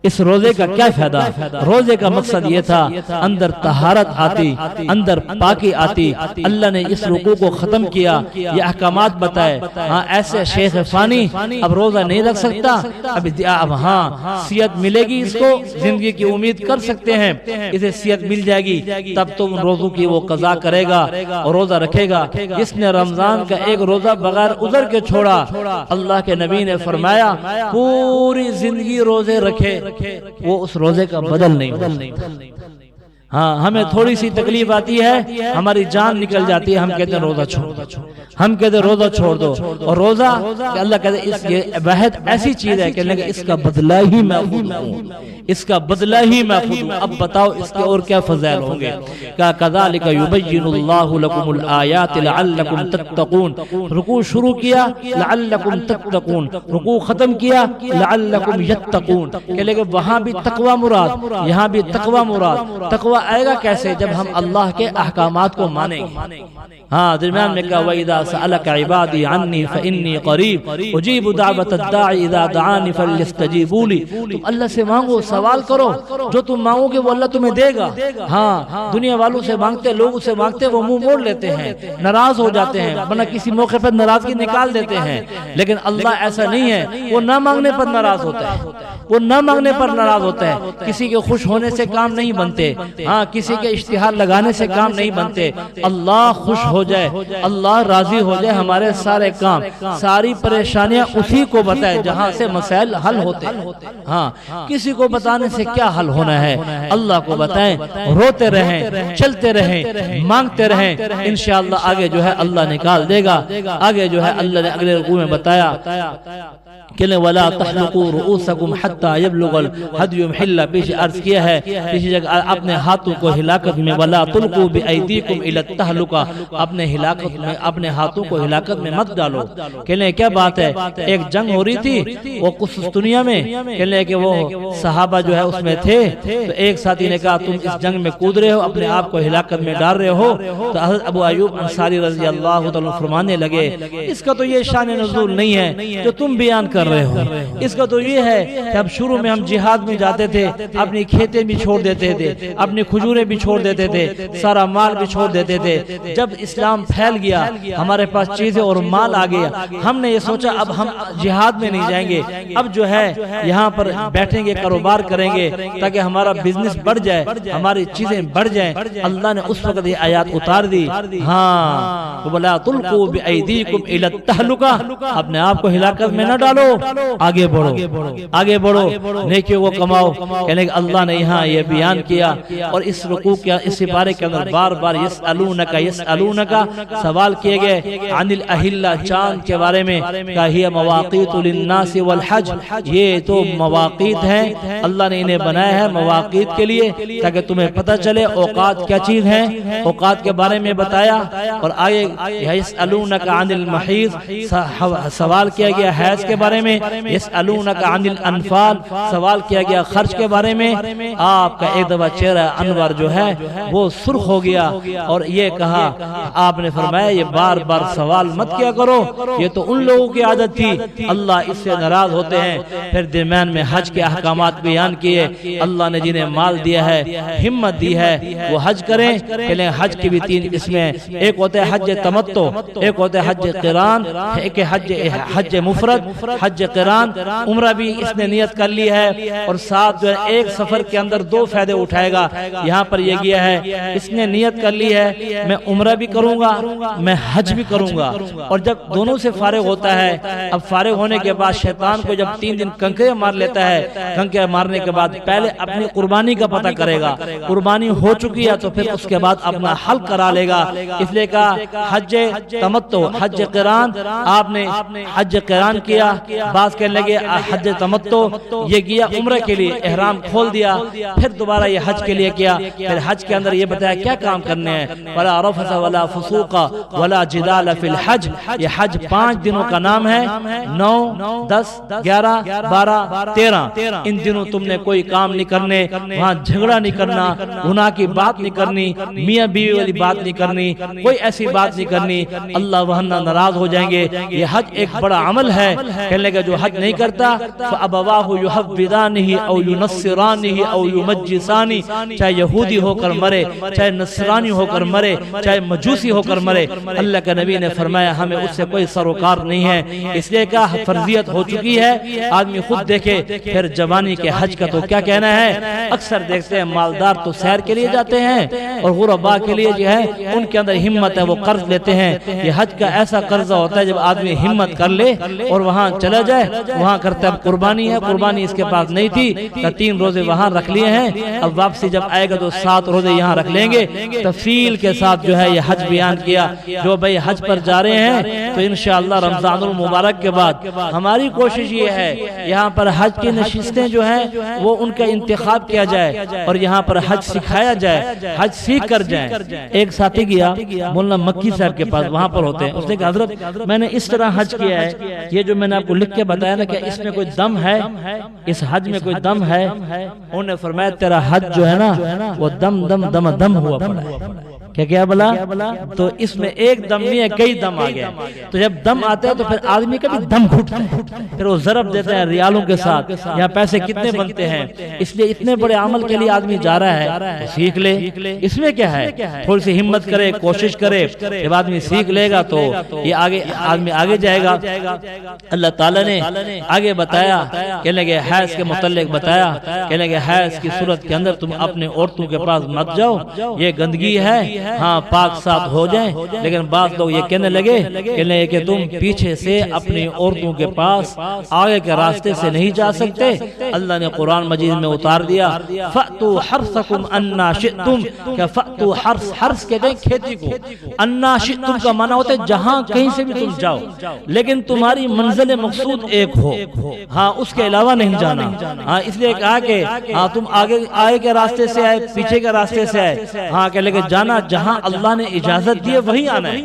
اس روزے کا کیا فائدہ۔ روزے کا مقصد یہ تھا اندر طہارت آتی، اندر پاکی آتی، اللہ نے اس رکوع کو ختم کیا، یہ احکامات بتائے۔ ایسے شیخ فانی اب روزہ نہیں رکھ سکتا، اب صحت ملے گی، اس کو زندگی کی امید کر سکتے ہیں، اسے صحت مل جائے گی، تب تو ان روزوں کی وہ قضا کرے گا اور روزہ رکھے گا۔ جس نے رمضان کا ایک روزہ بغیر عذر کے چھوڑا، اللہ کے نبی نے فرمایا پوری زندگی روزے رکھے، وہ اس روزے کا بدل نہیں ہوتا۔ ہمیں تھوڑی سی تکلیف آتی ہے، ہماری جان نکل جاتی ہے، ہم کہتے ہیں روزہ چھوڑ دو، ہم کہتے ہیں روزہ چھوڑ دو، اور روزہ کہ اللہ کہتے ہیں اس یہ عہد ایسی چیز ہے کہ اس کا بدلہ ہی میں خود ہوں، اس کا بدلہ ہی میں خود ہوں۔ اب بتاؤ اس کے اور کیا فضائل ہوں گے۔ کذالک یبین اللہ لکم الآیات لعلکم تتقون، رکوع شروع کیا لعلکم تتقون، رکوع ختم کیا لعلکم یتقون، کہ وہاں بھی تقوی مراد، یہاں بھی تقوی مراد۔ تقوی آئے گا کیسے؟ جب ہم اللہ کے احکامات کو مانیں گے۔ درمیان میں کہا وَإِذَا سَأَلَكَ عِبَادِي عَنِّي فَإِنِّي قَرِيبٌ أُجِيبُ دَعْوَةَ الدَّاعِ إِذَا دَعَانِ فَلْيَسْتَجِيبُوا لِي۔ تم اللہ سے مانگو، سوال کرو، جو تم مانگو گے وہ اللہ تمہیں دے گا۔ دنیا والوں سے مانگتے، لوگوں سے مانگتے، وہ منہ موڑ لیتے ہیں، ناراض ہو جاتے ہیں، ورنہ کسی موقع پر ناراضگی نکال دیتے ہیں، لیکن اللہ ایسا نہیں ہے، وہ نہ مانگنے پر ناراض ہوتا ہے، وہ نہ مانگنے پر ناراض ہوتا ہے۔ کسی کے خوش ہونے سے کام نہیں بنتے، کسی کے اشتہار لگانے سے کام نہیں بنتے۔ اللہ خوش ہو جائے، اللہ راضی ہو جائے، ہمارے سارے کام، ساری پریشانیاں اسی کو بتائے جہاں سے مسائل حل ہوتے ہیں۔ کسی کو بتانے سے کیا حل ہونا ہے، اللہ کو بتائیں، روتے رہیں، چلتے رہیں، مانگتے رہیں، انشاءاللہ آگے جو ہے اللہ نکال دے گا۔ آگے جو ہے اللہ نے اگلے رکوع میں بتایا کہ وَلَا تَحْلُقُوا رُؤُوسَكُمْ حَتَّى يَبْلُغَ الْهَدْيُ مَحِلَّهُ، پیچھے عرض کیا ہے، پیچھے جگہ اپنے ہاتھوں کو ہلاکت میں، وَلَا تُلْقُوا بِأَيْدِيكُمْ إِلَى التَّهْلُكَةِ، اپنے ہلاکت میں، اپنے ہاتھوں کو ہلاکت میں مت ڈالو۔ کہنے کیا بات ہے، ایک جنگ ہو رہی تھی وہ قسطنطنیہ میں، کہنے کہ وہ صحابہ جو ہے اس میں تھے، تو ایک ساتھی نے کہا تم اس جنگ میں کود رہے ہو، اپنے آپ کو ہلاکت میں ڈال رہے ہو، تو حضرت ابو ایوب انصاری رضی اللہ تعالیٰ فرمانے لگے اس کا تو یہ شان نزول نہیں ہے جو تم بیان کر رہے ہو، اس کا تو یہ ہے کہ اب شروع میں ہم جہاد میں جاتے تھے، اپنی کھیتیں بھی چھوڑ دیتے تھے، اپنی کھجوریں بھی چھوڑ دیتے تھے، سارا مال بھی چھوڑ دیتے تھے۔ جب اسلام پھیل گیا، ہمارے پاس چیزیں اور مال آ گیا، ہم نے یہ سوچا اب ہم جہاد میں نہیں جائیں گے، اب جو ہے یہاں پر بیٹھیں گے، کاروبار کریں گے تاکہ ہمارا بزنس بڑھ جائے، ہماری چیزیں بڑھ جائیں۔ اللہ نے اس وقت یہ آیات اتار دی، وَلَا تُلْقُوا بِأَيْدِيكُمْ إِلَى التَّهْلُكَةِ، اپنے آپ کو ہلاکت میں نہ ڈالو، آگے بڑھو، آگے بڑھو، نیکیوں کو کماؤ۔ یعنی کہ اللہ نے یہاں یہ بیان کیا، اور اس رکوع کے اس سپارے کے اندر بار بار یسألونک سوال کیے گئے عن الاہلہ، چاند کے بارے میں، کہ ہی مواقیت للناس والحج، یہ تو مواقیت ہیں، اللہ نے انہیں بنایا ہے مواقیت کے لیے تاکہ تمہیں پتہ چلے اوقات کیا چیز ہیں، اوقات کے بارے میں بتایا۔ اور آگے یسألونک عن المحیض، سوال کیا گیا حیض کے بارے میں، یسألونک عن الانفال، سوال کیا گیا خرچ کے بارے میں، آپ کا ایک دفعہ چہرہ انور جو ہے وہ سرخ ہو گیا اور یہ کہا، آپ نے فرمایا یہ بار بار سوال مت کیا کرو، یہ تو ان لوگوں کی عادت تھی، اللہ اس سے ناراض ہوتے ہیں۔ پھر درمیان میں حج کے احکامات بیان کیے، اللہ نے جنہیں مال دیا ہے، ہمت دی ہے، وہ حج کریں۔ پہلے حج کی بھی 3 قسمیں، ایک ہوتا ہے حج تمتع، ایک ہوتا ہے حج قران، ایک حج مفرد، حج قران۔ عمرہ بھی اس نے نیت کر لی ہے اور ساتھ جو ہے ایک سفر کے اندر 2 فائدے اٹھائے گا۔ یہاں پر یہ گیا ہے، اس نے نیت کر لی ہے میں عمرہ بھی کروں گا، میں حج بھی کروں گا، اور جب دونوں سے فارغ ہوتا ہے، اب فارغ ہونے کے بعد شیطان کو جب 3 دن کنکرے مار لیتا ہے، کنکرے مارنے کے بعد پہلے اپنی قربانی کا پتہ کرے گا، قربانی ہو چکی ہے تو پھر اس کے بعد اپنا حلق کرا لے گا۔ اس لیے کہا حج تمتع، حج قران، آپ نے حج قران کیا، بعض کہنے لگے حج تمتع، یہ کیا عمرہ کے لیے، احرام کھول دیا، پھر دوبارہ یہ حج کے لیے کیا۔ پھر حج کے اندر یہ بتایا کیا کام کرنے ہیں، ولا رفث ولا فسوق ولا جدال فی الحج، یہ حج 5 دنوں کا نام ہے، 9، 10، 11، 12، 13، ان دنوں تم نے کوئی کام نہیں کرنے، وہاں جھگڑا نہیں کرنا، گناہ کی بات نہیں کرنی، میاں بیوی والی بات نہیں کرنی، کوئی ایسی بات نہیں کرنی، اللہ وہاں ناراض ہو جائیں گے۔ یہ حج ایک بڑا عمل ہے، کہنے کا جو حج نہیں کرتا فَأَبَوَاهُ يُحَوِّدَانِهِ أَوْ يُنَصِّرَانِهِ أَوْ يُمَجِّسَانِهِ، چاہے یہودی ہو کر مرے، چاہے نصرانی ہو کر مرے، چاہے مجوسی ہو کر مرے، اللہ کے نبی نے فرمایا ہمیں اس سے کوئی سروکار نہیں ہے۔ اس لیے کہ فرضیت ہو چکی ہے، آدمی خود دیکھے۔ پھر جوانی کے حج کا تو کیا کہنا ہے، اکثر دیکھتے ہیں مالدار تو سیر کے لیے جاتے ہیں اور غربا کے لیے جو ہے ان کے اندر ہمت ہے وہ قرض لیتے ہیں۔ یہ حج کا ایسا قرضہ ہوتا ہے جب آدمی ہمت کر لے اور وہاں چلا جائے، وہاں کرتا ہے قربانی ہے، قربانی اس کے پاس نہیں تھی تو 3 روزے وہاں رکھ لیے ہیں، اب واپسی جب آئے گا تو 7 روزے یہاں رکھ لیں گے۔ تفصیل کے ساتھ جو ہے یہ حج بیان کیا۔ جو بھائی حج پر جا رہے ہیں تو انشاءاللہ رمضان المبارک کے بعد ہماری کوشش یہ ہے یہاں پر حج کی نشستیں جو ہیں وہ ان کا انتخاب کیا جائے اور یہاں پر حج سکھایا جائے، حج سیکھ کر جائیں۔ ایک ساتھی گیا مولانا مکی صاحب کے پاس، وہاں پر ہوتے ہیں، اس نے کہا حضرت میں نے اس طرح حج کیا ہے، یہ جو میں نے آپ کو لکھ کے بتایا نا کہ اس میں کوئی دم ہے، اس حج میں کوئی دم ہے؟ انہوں نے فرمایا تیرا حج جو ہے نا وہ دم دم دم دم ہوا پڑا ہے۔ کیا بلا؟ تو اس میں ایک دم نہیں ہے، کئی دم آ گیا۔ تو جب دم آتا ہے تو پھر آدمی کا بھی دم گھٹتا ہے، پھر وہ ضرب دیتے ہیں ریالوں کے ساتھ، یہاں پیسے کتنے بنتے ہیں، اس لیے اتنے بڑے عمل کے لیے آدمی جا رہا ہے تو سیکھ لے۔ اس میں کیا ہے، تھوڑی سی ہمت کرے، کوشش کرے، جب آدمی سیکھ لے گا تو یہ آدمی آگے جائے گا۔ اللہ تعالیٰ نے آگے بتایا، کہنے لگے حیض کے متعلق بتایا، کہنے لگے حیض کی صورت کے اندر تم اپنے عورتوں کے پاس مت جاؤ، یہ گندگی ہے، ہاں پاک صاف ہو جائیں۔ لیکن بعض لوگ یہ کہنے لگے کہ تم پیچھے سے اپنی عورتوں کے پاس آگے کے راستے سے نہیں جا سکتے۔ اللہ نے قرآن مجید میں اتار دیا فَأْتُوا حَرْثَكُمْ أَنَّا شِئْتُمْ، کہ فَأْتُوا حرث کہتے ہیں کھیتی کو، أَنَّا شِئْتُمْ کا معنی ہوتا ہے جہاں کہیں سے بھی تم جاؤ لیکن تمہاری منزل مقصود ایک ہو، ہاں اس کے علاوہ نہیں جانا۔ ہاں اس لیے کہا کہ ہاں تم آگے کے راستے سے آئے، پیچھے کے راستے سے آئے، ہاں کہ لے جانا جہاں اللہ نے اجازت دی ہے وہی آنا ہے،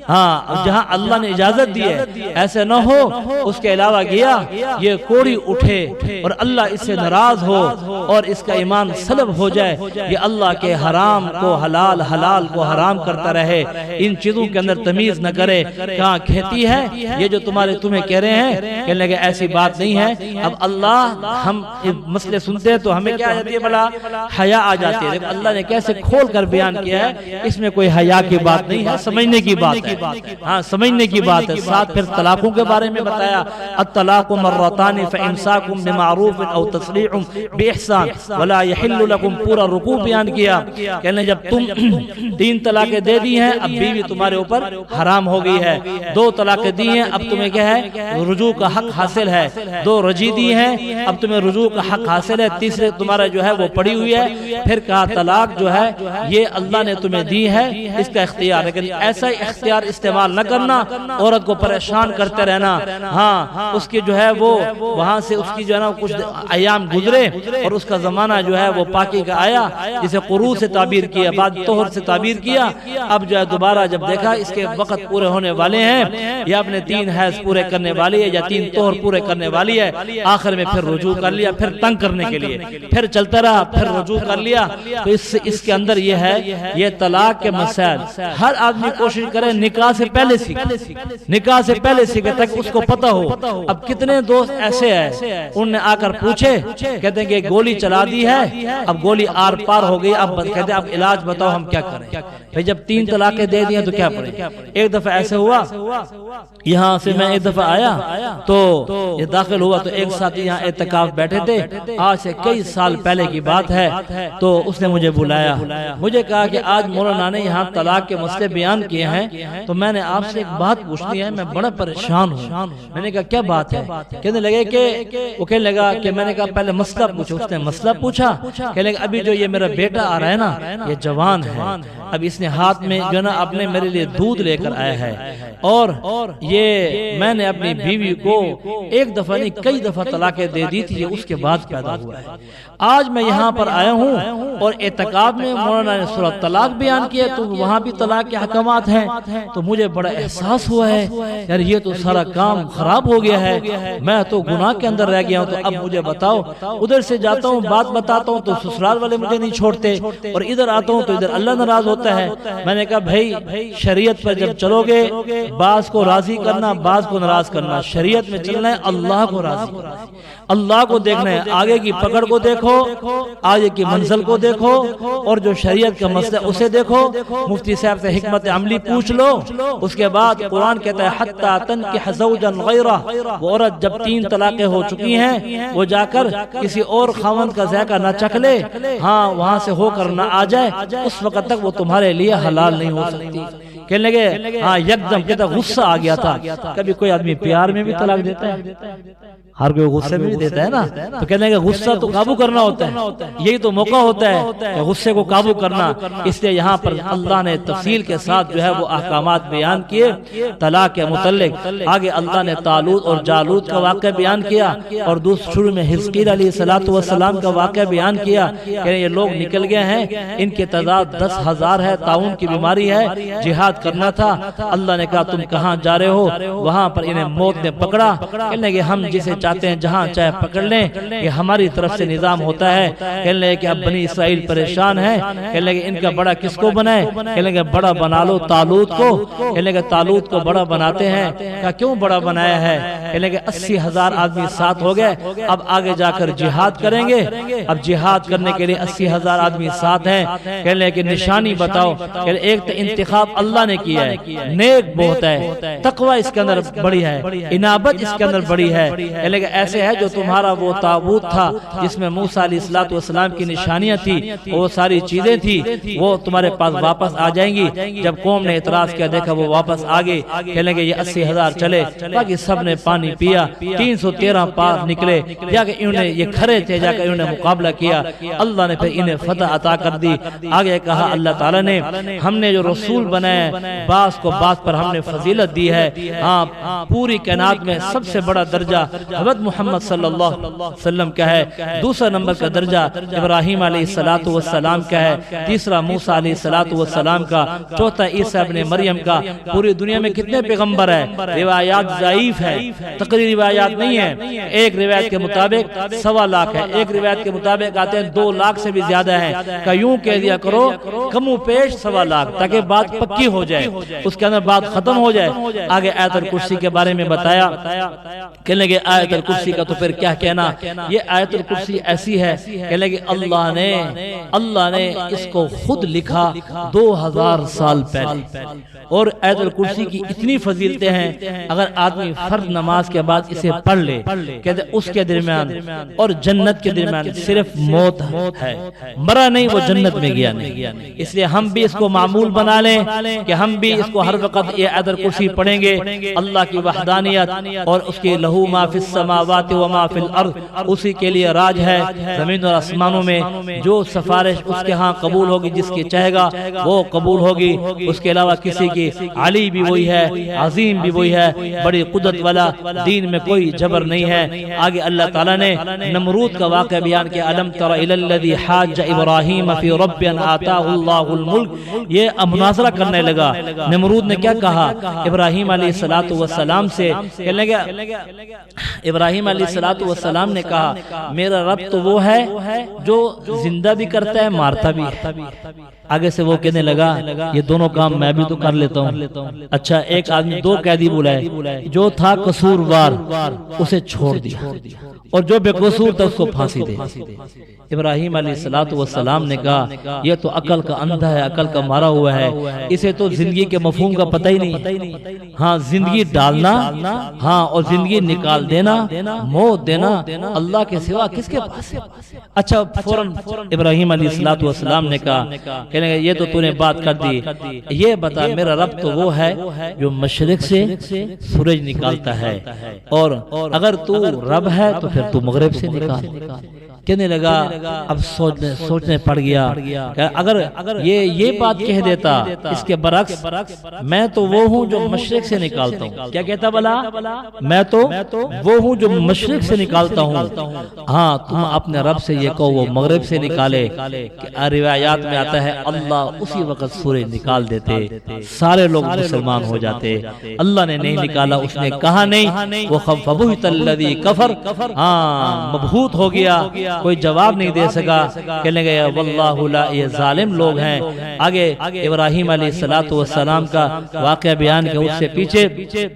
ہاں جہاں اللہ نے اجازت دی ہے، ایسے نہ ہو اس کے علاوہ گیا یہ کوڑی اٹھے اور اللہ اس سے ناراض ہو اور اس کا ایمان سلب ہو جائے، یہ اللہ کے حرام کو حلال، حلال کو حرام کرتا رہے، ان چیزوں کے اندر تمیز نہ کرے۔ کہاں کھیتی ہے یہ جو تمہیں کہہ رہے ہیں، کہنے لگے ایسی بات نہیں ہے۔ اب اللہ ہم مسئلے سنتے ہیں تو ہمیں کیا آ جاتی ہے، بلا حیا آ جاتی ہے۔ اللہ نے کیسے کھول کر بیان کیا ہے، اس میں کوئی حیا کی بات نہیں ہے، سمجھنے کی بات ہے، ہاں سمجھنے کی بات ہے۔ ساتھ پھر طلاقوں کے بارے میں بتایا الطلاق مرتان فامساک بمعروف او تسریح باحسان ولا يحل لكم، پورا رکوع بیان کیا، کہنے جب تم 3 طلاقیں دے دی ہیں اب بیوی تمہارے اوپر حرام ہو گئی ہے، 2 طلاقیں دی ہیں اب تمہیں کیا ہے رجوع کا حق حاصل ہے، 2 رجی دی ہیں اب تمہیں رجوع کا حق حاصل ہے، تیسرے تمہارا جو ہے وہ پڑی ہوئی ہے۔ پھر کہا طلاق جو ہے یہ اللہ نے تمہیں دی ہے اس کا اختیار، لیکن ایسا اختیار استعمال نہ کرنا، عورت کو پریشان کرتے رہنا، ہاں اس کی جو ہے وہ وہاں سے اس کی جو ہے نا کچھ ایام گزرے اور اس کا زمانہ جو ہے وہ پاکی کا آیا، جسے قروء سے تعبیر کیا، بعد طہر سے تعبیر کیا، اب جو ہے دوبارہ جب دیکھا اس کے وقت پورے ہونے والے ہیں یا اپنے 3 حیض پورے کرنے والی ہے یا 3 طہر پورے کرنے والی ہے، آخر میں پھر رجوع کر لیا، پھر تنگ کرنے کے لیے پھر چلتا رہا، پھر رجوع کر لیا۔ تو اس کے اندر یہ ہے، یہ طلاق کے مسائل ہر آدمی کوشش کرے نکاح سے پہلے سیکھے، نکاح سے پہلے سیکھے تاکہ اس کو پتہ ہو۔ اب کتنے دوست ایسے ہیں ان نے آ کر پوچھے، کہتے ہیں کہ گولی چلا دی ہے، اب گولی آر پار ہو گئی، اب کہتے ہیں اب علاج بتاؤ ہم کیا کریں۔ پھر جب 3 طلاقیں دے دی ہیں تو کیا پڑے۔ ایک دفعہ ایسے ہوا، یہاں سے میں ایک دفعہ آیا تو یہ داخل ہوا تو ایک ساتھی یہاں اعتکاف بیٹھے تھے، آج سے کئی سال پہلے کی بات ہے، تو اس نے مجھے بلایا، مجھے کہا کہ آج مولانا نے یہاں طلاق کے مسئلے بیان کیے ہیں تو میں نے آپ سے ایک بات پوچھنی ہے، میں بڑا پریشان ہوں۔ میں نے کہا کیا بات ہے؟ کہنے لگے کہ وہ کہنے لگا کہ میں نے کہا پہلے مسئلہ پوچھو۔ اس نے مسئلہ پوچھا، کہنے لگا ابھی جو یہ میرا بیٹا آ رہا ہے نا یہ جوان ہے، اب اس نے ہاتھ میں جو نا اپنے میرے لیے دودھ لے کر آیا ہے، اور یہ میں نے اپنی بیوی کو ایک دفعہ نہیں کئی دفعہ طلاقیں دے دی تھی، یہ اس کے بعد پیدا ہوا ہے۔ آج میں یہاں پر آیا ہوں اور اعتکاف میں مولانا نے سورہ طلاق بیان کیا تو وہاں بھی طلاق کے احکامات ہیں، تو مجھے بڑا احساس ہوا ہے یار یہ تو سارا کام خراب ہو گیا ہے، میں تو گناہ کے اندر رہ گیا ہوں۔ تو اب مجھے بتاؤ، ادھر سے جاتا ہوں بات بتاتا ہوں تو سسرال والے مجھے نہیں چھوڑتے، اور ادھر آتا ہوں تو ادھر اللہ ناراض ہوتا ہے۔ میں نے کہا بھائی شریعت پر جب چلو گے بعض کو راضی کرنا بعض کو ناراض کرنا، شریعت میں چلنا ہے اللہ کو راضی کرنا، اللہ کو دیکھنا ہے، آگے کی پکڑ کو دیکھو، آگے کی منزل کو دیکھو، اور جو شریعت کا مسئلہ اسے دیکھو۔ مفتی صاحب سے حکمت عملی پوچھ لو، اس کے بعد قرآن کہتا ہے حتی تنکح زوجا غیرہ، وہ عورت جب 3 طلاقیں ہو چکی ہیں وہ جا کر کسی اور خاوند کا ذائقہ نہ چکھ لے، ہاں وہاں سے ہو کر نہ آ جائے، اس وقت تک وہ تمہارے لیے حلال نہیں ہو سکتی۔ کہنے لگے ہاں یکدم کہتا غصہ آ گیا تھا۔ کبھی کوئی آدمی پیار میں بھی طلاق دیتا ہے، ہر کوئی غصے میں بھی دیتا ہے نا، تو کہنے لگے غصہ تو قابو کرنا ہوتا ہے، یہی تو موقع ہوتا ہے کہ غصے کو قابو کرنا۔ اس لیے یہاں پر اللہ نے تفصیل کے ساتھ جو ہے وہ احکامات بیان کیے طلاق کے متعلق۔ آگے اللہ نے طالوت اور جالوت کا واقعہ بیان کیا، اور شروع میں حزقیل علیہ السلام کا واقعہ بیان کیا کہ یہ لوگ نکل گئے ہیں، ان کی تعداد 10,000 ہے، طاعون کی بیماری ہے، جہاد کرنا تھا۔ اللہ نے کہا تم کہاں جا رہے ہو؟ وہاں پر انہیں موت نے پکڑا، کہنے لگے ہم جسے چاہتے ہیں جہاں چاہے پکڑ لیں، یہ ہماری طرف سے نظام ہوتا ہے۔ کہنے لگے کہ اب بنی اسرائیل پریشان ہیں، کہنے لگے ان کا بڑا کس کو بنائے؟ کہنے لگے بڑا بنا لو طالوت کو۔ کہنے لگے طالوت کو بڑا بناتے ہیں، کہا کیوں بڑا بنایا ہے؟ کہنے لگے 80,000 آدمی ساتھ ہو گئے، اب آگے جا کر جہاد کریں گے، اب جہاد کرنے کے لیے 80,000 آدمی ساتھ ہیں۔ کہنے لگے کہ نشانی بتاؤ؟ کہ ایک تو انتخاب اللہ نے کیا ہے، نیک بہت ہے، تقوی اس کے اندر بڑی ہے، انابت اس کے اندر بڑی ہے۔ کہنے لگے ایسے ہے جو تمہارا وہ تابوت تھا جس میں موسیٰ علیہ السلام کی نشانیاں تھی، وہ ساری چیزیں تھی، وہ تمہارے پاس واپس آ جائیں گی۔ جب قوم نے اعتراض کیا دیکھا وہ واپس آگے، کہنے لگے یہ 80,000 چلے، باقی سب نے پانی پیا، 313 پار نکلے، جا کے انہوں نے یہ کھڑے تھے، جا کے انہوں نے مقابلہ کیا، اللہ نے پھر انہیں فتح عطا کر دی۔ آگے کہا اللہ تعالیٰ نے ہم نے جو رسول بنائے بعض کو بعض پر ہم نے فضیلت دی ہے، ہاں پوری کائنات میں سب سے بڑا درجہ حضرت محمد صلی اللہ علیہ وسلم کا ہے، دوسرا نمبر کا درجہ ابراہیم علیہ السلام کا ہے، تیسرا موسیٰ علیہ السلام کا، چوتھا عیسیٰ ابن مریم کا۔ پوری دنیا میں کتنے پیغمبر ہیں؟ روایات ضعیف ہے، تقریری روایات نہیں ہے۔ ایک روایت کے مطابق 1.25 لاکھ ہے، ایک روایت کے مطابق آتے ہیں 2 لاکھ سے بھی زیادہ ہیں۔ کہ یوں کہہ دیا کرو کم و پیش 1.25 لاکھ، تاکہ بات پکی ہو جائے، اس کے اندر بات ختم ہو جائے۔ آگے آیت الکرسی کے بارے میں بتایا، کہنے لگے آیت الکرسی کا تو پھر کیا کہنا، یہ آیت الکرسی ایسی ہے کہ لگے اللہ نے اس کو خود لکھا 2000 سال پہلے، اور آیت الکرسی کی اتنی فضیلتیں ہیں، اگر آدمی فرض نماز کے بعد اسے پڑھ لے، کہتے اس کے درمیان اور جنت کے درمیان صرف موت ہے، مرا نہیں وہ جنت میں گیا نہیں۔ اس لیے ہم بھی اس کو معمول بنا لیں کہ ہم بھی اس کو ہر وقت یہ آیت الکرسی پڑھیں گے، اللہ کی وحدانیت اور اس کے لہو ما فی السماوات و ما فی الارض، اسی کے لیے راج ہے زمین اور آسمانوں میں، جو سفارش اس کے ہاں قبول ہوگی جس کی چاہے گا وہ قبول ہوگی، اس کے علاوہ کسی کی، علی بھی وہی ہے، عظیم بھی وہی ہے، بڑی قدرت والا، دین میں کوئی جبر نہیں ہے۔ آگے اللہ تعالیٰ نے نمرود کا واقعہ بیان کیا، الم تر الی الذی حاج ابراہیم فی رب ان آتاہ اللہ الملک، یہ مناظرہ کرنے لگا۔ نمرود نے کیا کہا ابراہیم علیہ الصلوۃ والسلام سے، کہنے لگا ابراہیم علیہ الصلوۃ والسلام نے کہا میرا رب تو وہ ہے جو زندہ بھی کرتا ہے مارتا بھی ہے۔ آگے سے وہ کہنے لگا یہ دونوں کام میں بھی تو کر لیتا ہوں۔ اچھا ایک آدمی دو قیدی بلائے، جو تھا قصوروار اسے چھوڑ دیا اور جو بے قصور تھا اس کو پھانسی دے۔ ابراہیم علیہ الصلوۃ والسلام نے کہا یہ تو عقل کا اندھا ہے، عقل کا مارا ہوا ہے، اسے تو زندگی کے مفہوم کا پتہ ہی نہیں۔ ہاں زندگی ڈالنا، ہاں اور زندگی نکال دینا، موت دینا اللہ کے سوا کس کے پاس ہے؟ اچھا فوراً ابراہیم علیہ الصلوۃ والسلام نے کہا کہنے لگا یہ تو نے بات کر دی، یہ بتا میرا رب تو وہ ہے جو مشرق سے سورج نکالتا ہے، اور اگر تو رب ہے تو پھر تو مغرب سے نکال۔ کہنے لگا اب سوچنے پڑ گیا کہ اگر یہ بات کہہ دیتا اس کے برعکس میں تو وہ ہوں جو مشرق سے نکالتا ہوں، کیا کہتا بلا میں تو وہ ہوں جو مشرق سے نکالتا ہوں، ہاں تم اپنے رب سے یہ کہو وہ مغرب سے نکالے۔ روایات میں آتا ہے اللہ اسی وقت سورج نکال دیتے، سارے لوگ مسلمان ہو جاتے۔ اللہ نے نہیں نکالا، اس نے کہا نہیں، وہ فبہت الذی کفر، ہاں مبہوت ہو گیا، کوئی جواب نہیں دے سکا۔ کہنے گیا واللہ لا، یہ ظالم لوگ ہیں۔ آگے ابراہیم علیہ الصلوۃ والسلام کا واقعہ بیان کیا، اس سے پیچھے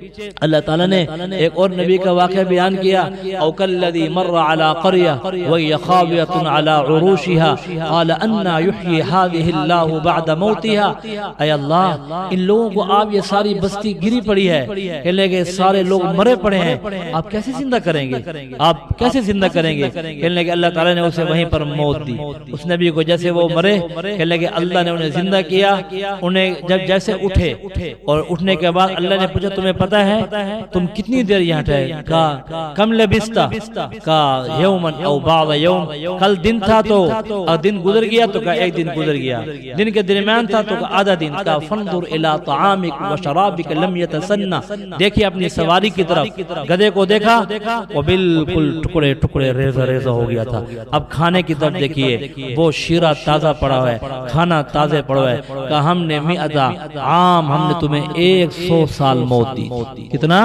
اللہ تعالیٰ نے ایک اور نبی کا واقعہ بیان کیا، او کالذی مر علی قریہ وہی خاویۃ علی عروشها قال انا یحیی هذه اللہ بعد موتها۔ اے اللہ ان لوگوں کو آپ یہ ساری بستی گری پڑی ہے، کہنے گئے سارے لوگ مرے پڑے ہیں، آپ کیسے زندہ کریں گے؟ آپ کیسے زندہ کریں گے؟ کہنے کہ اللہ تعالیٰ نے اسے وہیں پر موت دی۔ اس نبی کو جیسے وہ مرے، کہنے کہ اللہ نے انہیں زندہ کیا، انہیں جب جیسے اٹھے اور اٹھنے کے بعد اللہ نے پوچھا تمہیں پتہ ہے تم کتنی دیر یہاں ٹھہرے؟ کہا کم لبستا، کہا یومن او بعض یوم، کل دن تھا تو دن گزر گیا، تو کہا ایک دن گزر گیا، دن کے درمیان تھا تو کہا آدھا دن، کہا فانظر الی طعامک و شرابک لم یتسنى، دیکھیے اپنی سواری کی طرف، گدھے کو دیکھا وہ بالکل ٹکڑے ٹکڑے ریزہ ریزہ ہو گیا تھا۔ اب کھانے کی طرف دیکھیے وہ شیرہ تازہ پڑا ہوا ہے، کھانا تازہ پڑا ہوا ہے، کہا ہم نے 100 عام، ہم نے تمہیں 100 سال موت دی۔ کتنا؟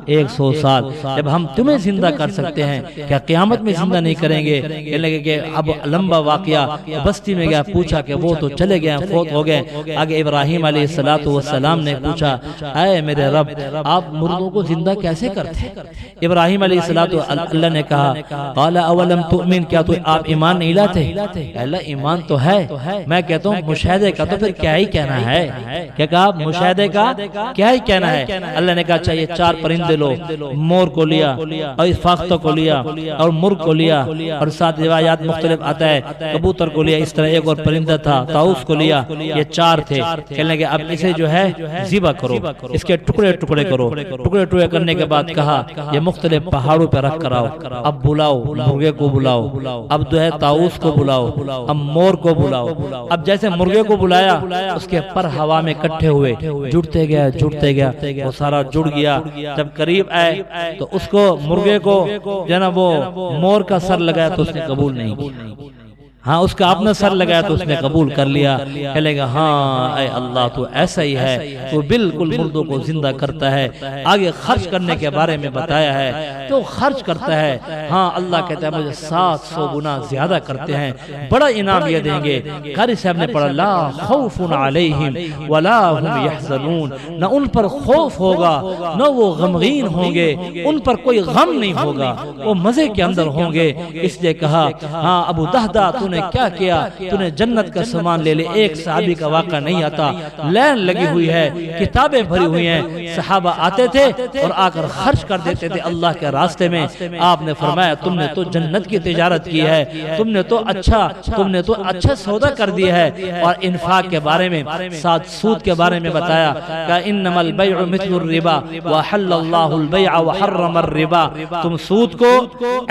100 سال۔ جب ہم تمہیں زندہ کر سکتے ہیں کیا قیامت میں زندہ نہیں کریں گے؟ کہنے لگے کہ اب لمبا واقعہ، بستی میں گیا، پوچھا کہ وہ تو چلے گئے فوت ہو گئے۔ آگے ابراہیم علیہ الصلوۃ والسلام نے پوچھا اے میرے رب آپ مردوں کو زندہ کیسے کرتے؟ ابراہیم علیہ الصلوۃ اللہ نے کہا قال اولم تؤمن، کیا تو آپ ایمان نہیں لاتے؟ اللہ ایمان تو ہے، میں کہتا ہوں مشاہدے کا تو پھر کیا ہی کہنا ہے؟ کیا کہا مشاہدے کا کیا ہی کہنا ہے؟ اللہ نے کہا چاہیے 4 پرندے لو، مور کو لیا اور فاختہ کو لیا اور مرغ کو لیا، اور 7 روایات مختلف آتا ہے کبوتر کو لیا، اس طرح ایک اور پرندہ تھا طاؤس کو لیا، یہ 4 تھے۔ کہنے لگے اب اسے جو ہے ذبح کرو، اس کے ٹکڑے ٹکڑے کرو، ٹکڑے ٹکڑے کرنے کے بعد کہا یہ مختلف پہاڑوں پہ رکھ کر آؤ، اب بلاؤ مرغے کو بلاؤ، اب جو ہے طاؤس کو بلاؤ، اب مور کو بلاؤ۔ اب جیسے مرغے کو بلایا اس کے پر ہوا میں اکٹھے ہوئے، جڑتے گیا، وہ سارا جڑ گیا۔ جب قریب آئے تو اس کو مرغے کو جو ہے نا وہ مور کا سر لگایا تو اس نے قبول نہیں کیا، ہاں اس کا اپنا سر لگایا تو اس نے قبول کر لیا۔ کہے گا ہاں اے اللہ تو ایسا ہی ہے، تو بالکل مردوں کو زندہ کرتا ہے۔ آگے خرچ کرنے کے بارے میں بتایا ہے، تو خرچ کرتا ہے، ہاں اللہ کہتا ہے مجھے 700 گنا زیادہ کرتے ہیں، بڑا انعام یہ دیں گے۔ قاری صاحب نے پڑھا لا خوف علیہم ولا هم يحزنون، نہ ان پر خوف ہوگا نہ وہ غمگین ہوں گے، ان پر کوئی غم نہیں ہوگا، وہ مزے کے اندر ہوں گے۔ اس لیے کہا ہاں ابو دہدہ تو نے کیا کیا، تو نے جنت کا سامان لے لے۔ ایک صحابی کا واقعہ نہیں آتا، لین لگی ہوئی ہے، کتابیں بھری ہوئی ہیں، صحابہ آتے تھے اور آ کر خرچ کر دیتے تھے اللہ کے راستے میں۔ آپ نے فرمایا تم نے تو جنت کی تجارت کی ہے، تم نے تو اچھا سودا کر دیا ہے۔ اور انفاق کے بارے میں، ساتھ سود کے بارے میں بتایا کہ انما البیع مثل الربا وحل اللہ البیع وحرم الربا۔ تم سود کو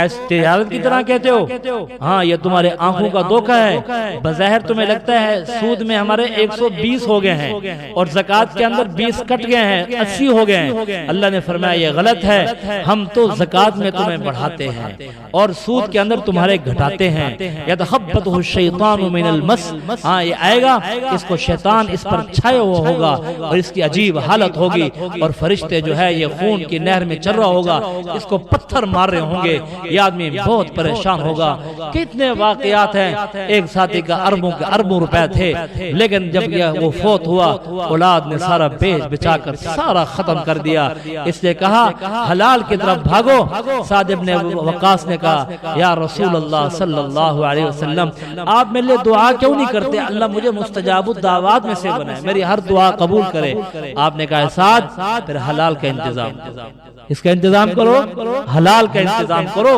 اس تجارت کی طرح کہتے ہو، ہاں یہ تمہارے آنکھوں کا دھوکہ ہے۔ بظاہر تمہیں لگتا ہے سود میں ہمارے 120 ہو گئے ہیں اور زکوٰۃ کے اندر 20 کٹ گئے ہیں، 80 ہو گئے ہیں۔ اللہ نے فرمایا یہ غلط ہے، ہم تو زکوٰۃ میں تمہیں بڑھاتے ہیں اور سود کے اندر تمہارے گھٹاتے ہیں۔ یتخبطہ الشیطان من المس، ہاں یہ آئے گا، اس کو شیطان اس پر چھائے ہوا ہوگا اور اس کی عجیب حالت ہوگی، اور فرشتے جو ہے یہ خون کی نہر میں چل رہا ہوگا، اس کو پتھر مار رہے ہوں گے، یہ آدمی بہت پریشان ہوگا۔ کتنے واقعات ہیں، ایک ساتھی کا اربوں روپے تھے، لیکن جب وہ فوت ہوا اولاد نے سارا بیچ بچا کر سارا ختم کر دیا۔ اس نے کہا حلال کی طرف بھاگو۔ سعد بن وقاص نے کہا یا رسول اللہ صلی اللہ علیہ وسلم آپ میرے لیے دعا کیوں نہیں کرتے؟ اللہ مجھے مستجاب الدعوات میں سے بنائے، میری ہر دعا قبول کرے۔ آپ نے کہا سعد پھر حلال کا انتظام، اس کا انتظام کرو، حلال کا انتظام کرو۔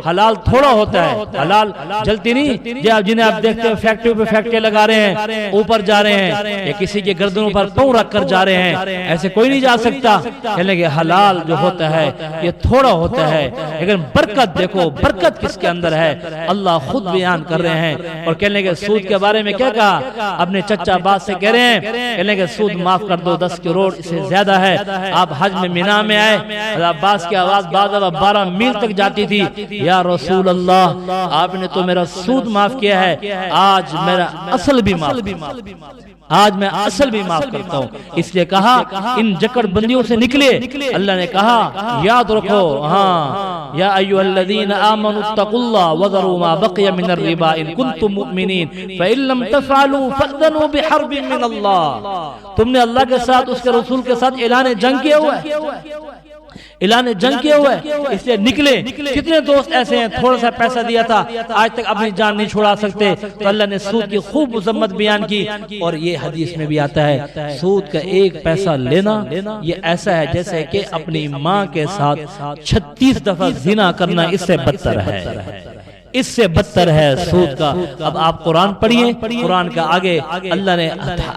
حلال تھوڑا ہوتا ہے، حلال جلتی نہیں، جنہیں آپ دیکھتے ہیں فیکٹری پہ فیکٹری لگا رہے ہیں، اوپر جا رہے ہیں یا کسی کے گردنوں پر پاؤں رکھ کر جا رہے ہیں، ایسے کوئی نہیں جا سکتا۔ کہنے کہ حلال جو ہوتا ہے یہ تھوڑا ہوتا ہے، لیکن برکت دیکھو، برکت کس کے اندر ہے، اللہ خود بیان کر رہے ہیں۔ اور کہنے کہ سود کے بارے میں کیا کہا، اپنے چچا عباس سے کہہ رہے ہیں، کہنے کہ سود معاف کر دو، 10 کروڑ اس سے زیادہ ہے۔ آپ حج میں مینا میں آئے، عباس کی آواز بعد 12 میل تک جاتی تھی، یا رسول اللہ آپ نے تو میرا سود معاف کیا ہے، آج میرا اصل بھی معاف، آج میں اصل بھی معاف کرتا ہوں۔ اس لیے کہا ان جکڑ بندیوں سے نکلے۔ اللہ نے کہا یاد رکھو، ہاں یا ایھا الذین آمنوا اتقوا اللہ وذروا ما بقی من الربا ان کنتم مؤمنین فإن لم تفعلوا فأذنوا بحرب من اللہ۔ تم نے اللہ کے ساتھ، اس کے رسول کے ساتھ اعلان جنگ کیا ہوا ہے، اعلان جنگ کیا ہوا ہے، اس لیے نکلے۔ کتنے دوست ایسے ہیں تھوڑا سا پیسہ دیا تھا آج تک اپنی جان نہیں چھڑا سکتے، تو اللہ نے سود کی خوب مذمت بیان کی۔ اور یہ حدیث میں بھی آتا ہے سود کا ایک پیسہ لینا یہ ایسا ہے جیسے کہ اپنی ماں کے ساتھ 36 دفعہ زنا کرنا، اس سے بدتر ہے، اس سے بدتر ہے سود کا۔ اب آپ قرآن پڑھیے، قرآن کا آگے اللہ نے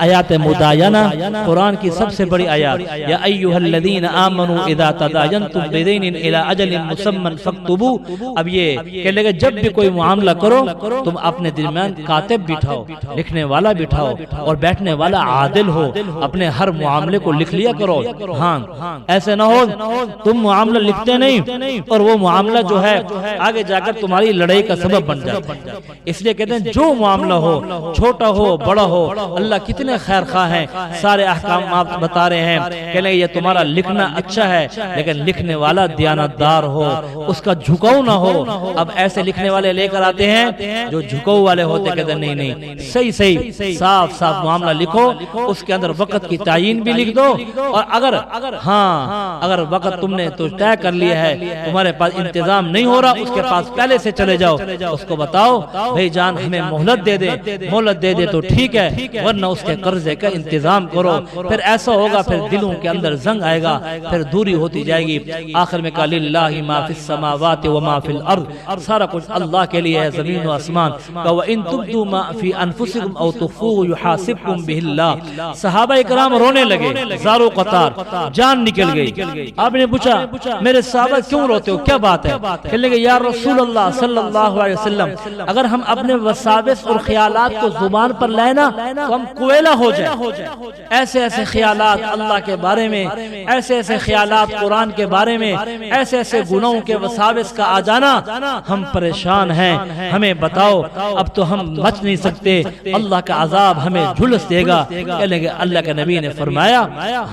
آیات مداینہ، قرآن کی سب سے بڑی آیات، یا ایھا الذین آمنوا اذا تداینتم بدین الی اجل مسمى فاکتبوہ۔ اب یہ کہ لگے جب بھی کوئی معاملہ کرو تم اپنے درمیان کاتب بٹھاؤ، لکھنے والا بٹھاؤ، اور بیٹھنے والا عادل ہو، اپنے ہر معاملے کو لکھ لیا کرو۔ ہاں ایسے نہ ہو تم معاملہ لکھتے نہیں اور وہ معاملہ جو ہے آگے جا کر تمہاری لڑائی کا سبب بن جاتا ہے۔ اس لیے کہتے ہیں جو معاملہ ہو، چھوٹا ہو بڑا ہو، اللہ کتنے خیر خواہ ہیں، سارے احکامات بتا رہے ہیں کہ یہ تمہارا لکھنا اچھا ہے لیکن لکھنے والا دیانتدار ہو، اس کا جھکاؤ نہ ہو۔ اب ایسے لکھنے والے لے کر آتے ہیں جو جھکاؤ والے ہوتے، کہتے ہیں نہیں نہیں صحیح صاف معاملہ لکھو، اس کے اندر وقت کی تعین بھی لکھ دو، اور اگر وقت تم نے تو طے کر لیا ہے، تمہارے پاس انتظام نہیں ہو رہا، اس کے پاس پہلے سے چلے جاؤ، اس کو بتاؤ بھائی جان ہمیں مہلت دے دے تو ٹھیک ہے، ورنہ اس کے قرضے کا انتظام کرو۔ پھر ایسا ہوگا، پھر دلوں کے اندر زنگ آئے گا، پھر دوری ہوتی جائے گی۔ آخر میں کہا للہ ما فی السماوات وما فی الارض، سارا کچھ اللہ کے لیے ہے، زمین و آسمان۔ وَإِن تُبْدُوا مَا فِي أَنفُسِكُمْ أَوْ تُخْفُوهُ يُحَاسِبْكُم بِهِ اللَّهُ۔ صحابہ کرام رونے لگے، زارو قطار، جان نکل گئی۔ آپ نے پوچھا میرے صحابہ کیوں روتے ہو، کیا بات ہے؟ کہنے لگے یا رسول اللہ صلی اللہ علیہ وسلم اگر ہم اپنے وساوس اور خیالات کو زبان پر لائے نا تو ہم کوئلہ ہو جائیں۔ ایسے خیالات اللہ کے بارے میں، ایسے خیالات قرآن کے بارے میں، ایسے گناہوں کے وساوس کا آ جانا، ہم پریشان ہیں، ہمیں بتاؤ اب تو ہم بچ نہیں سکتے، اللہ کا عذاب ہمیں جھلس دے گا۔ کہنے کہ اللہ کے نبی نے فرمایا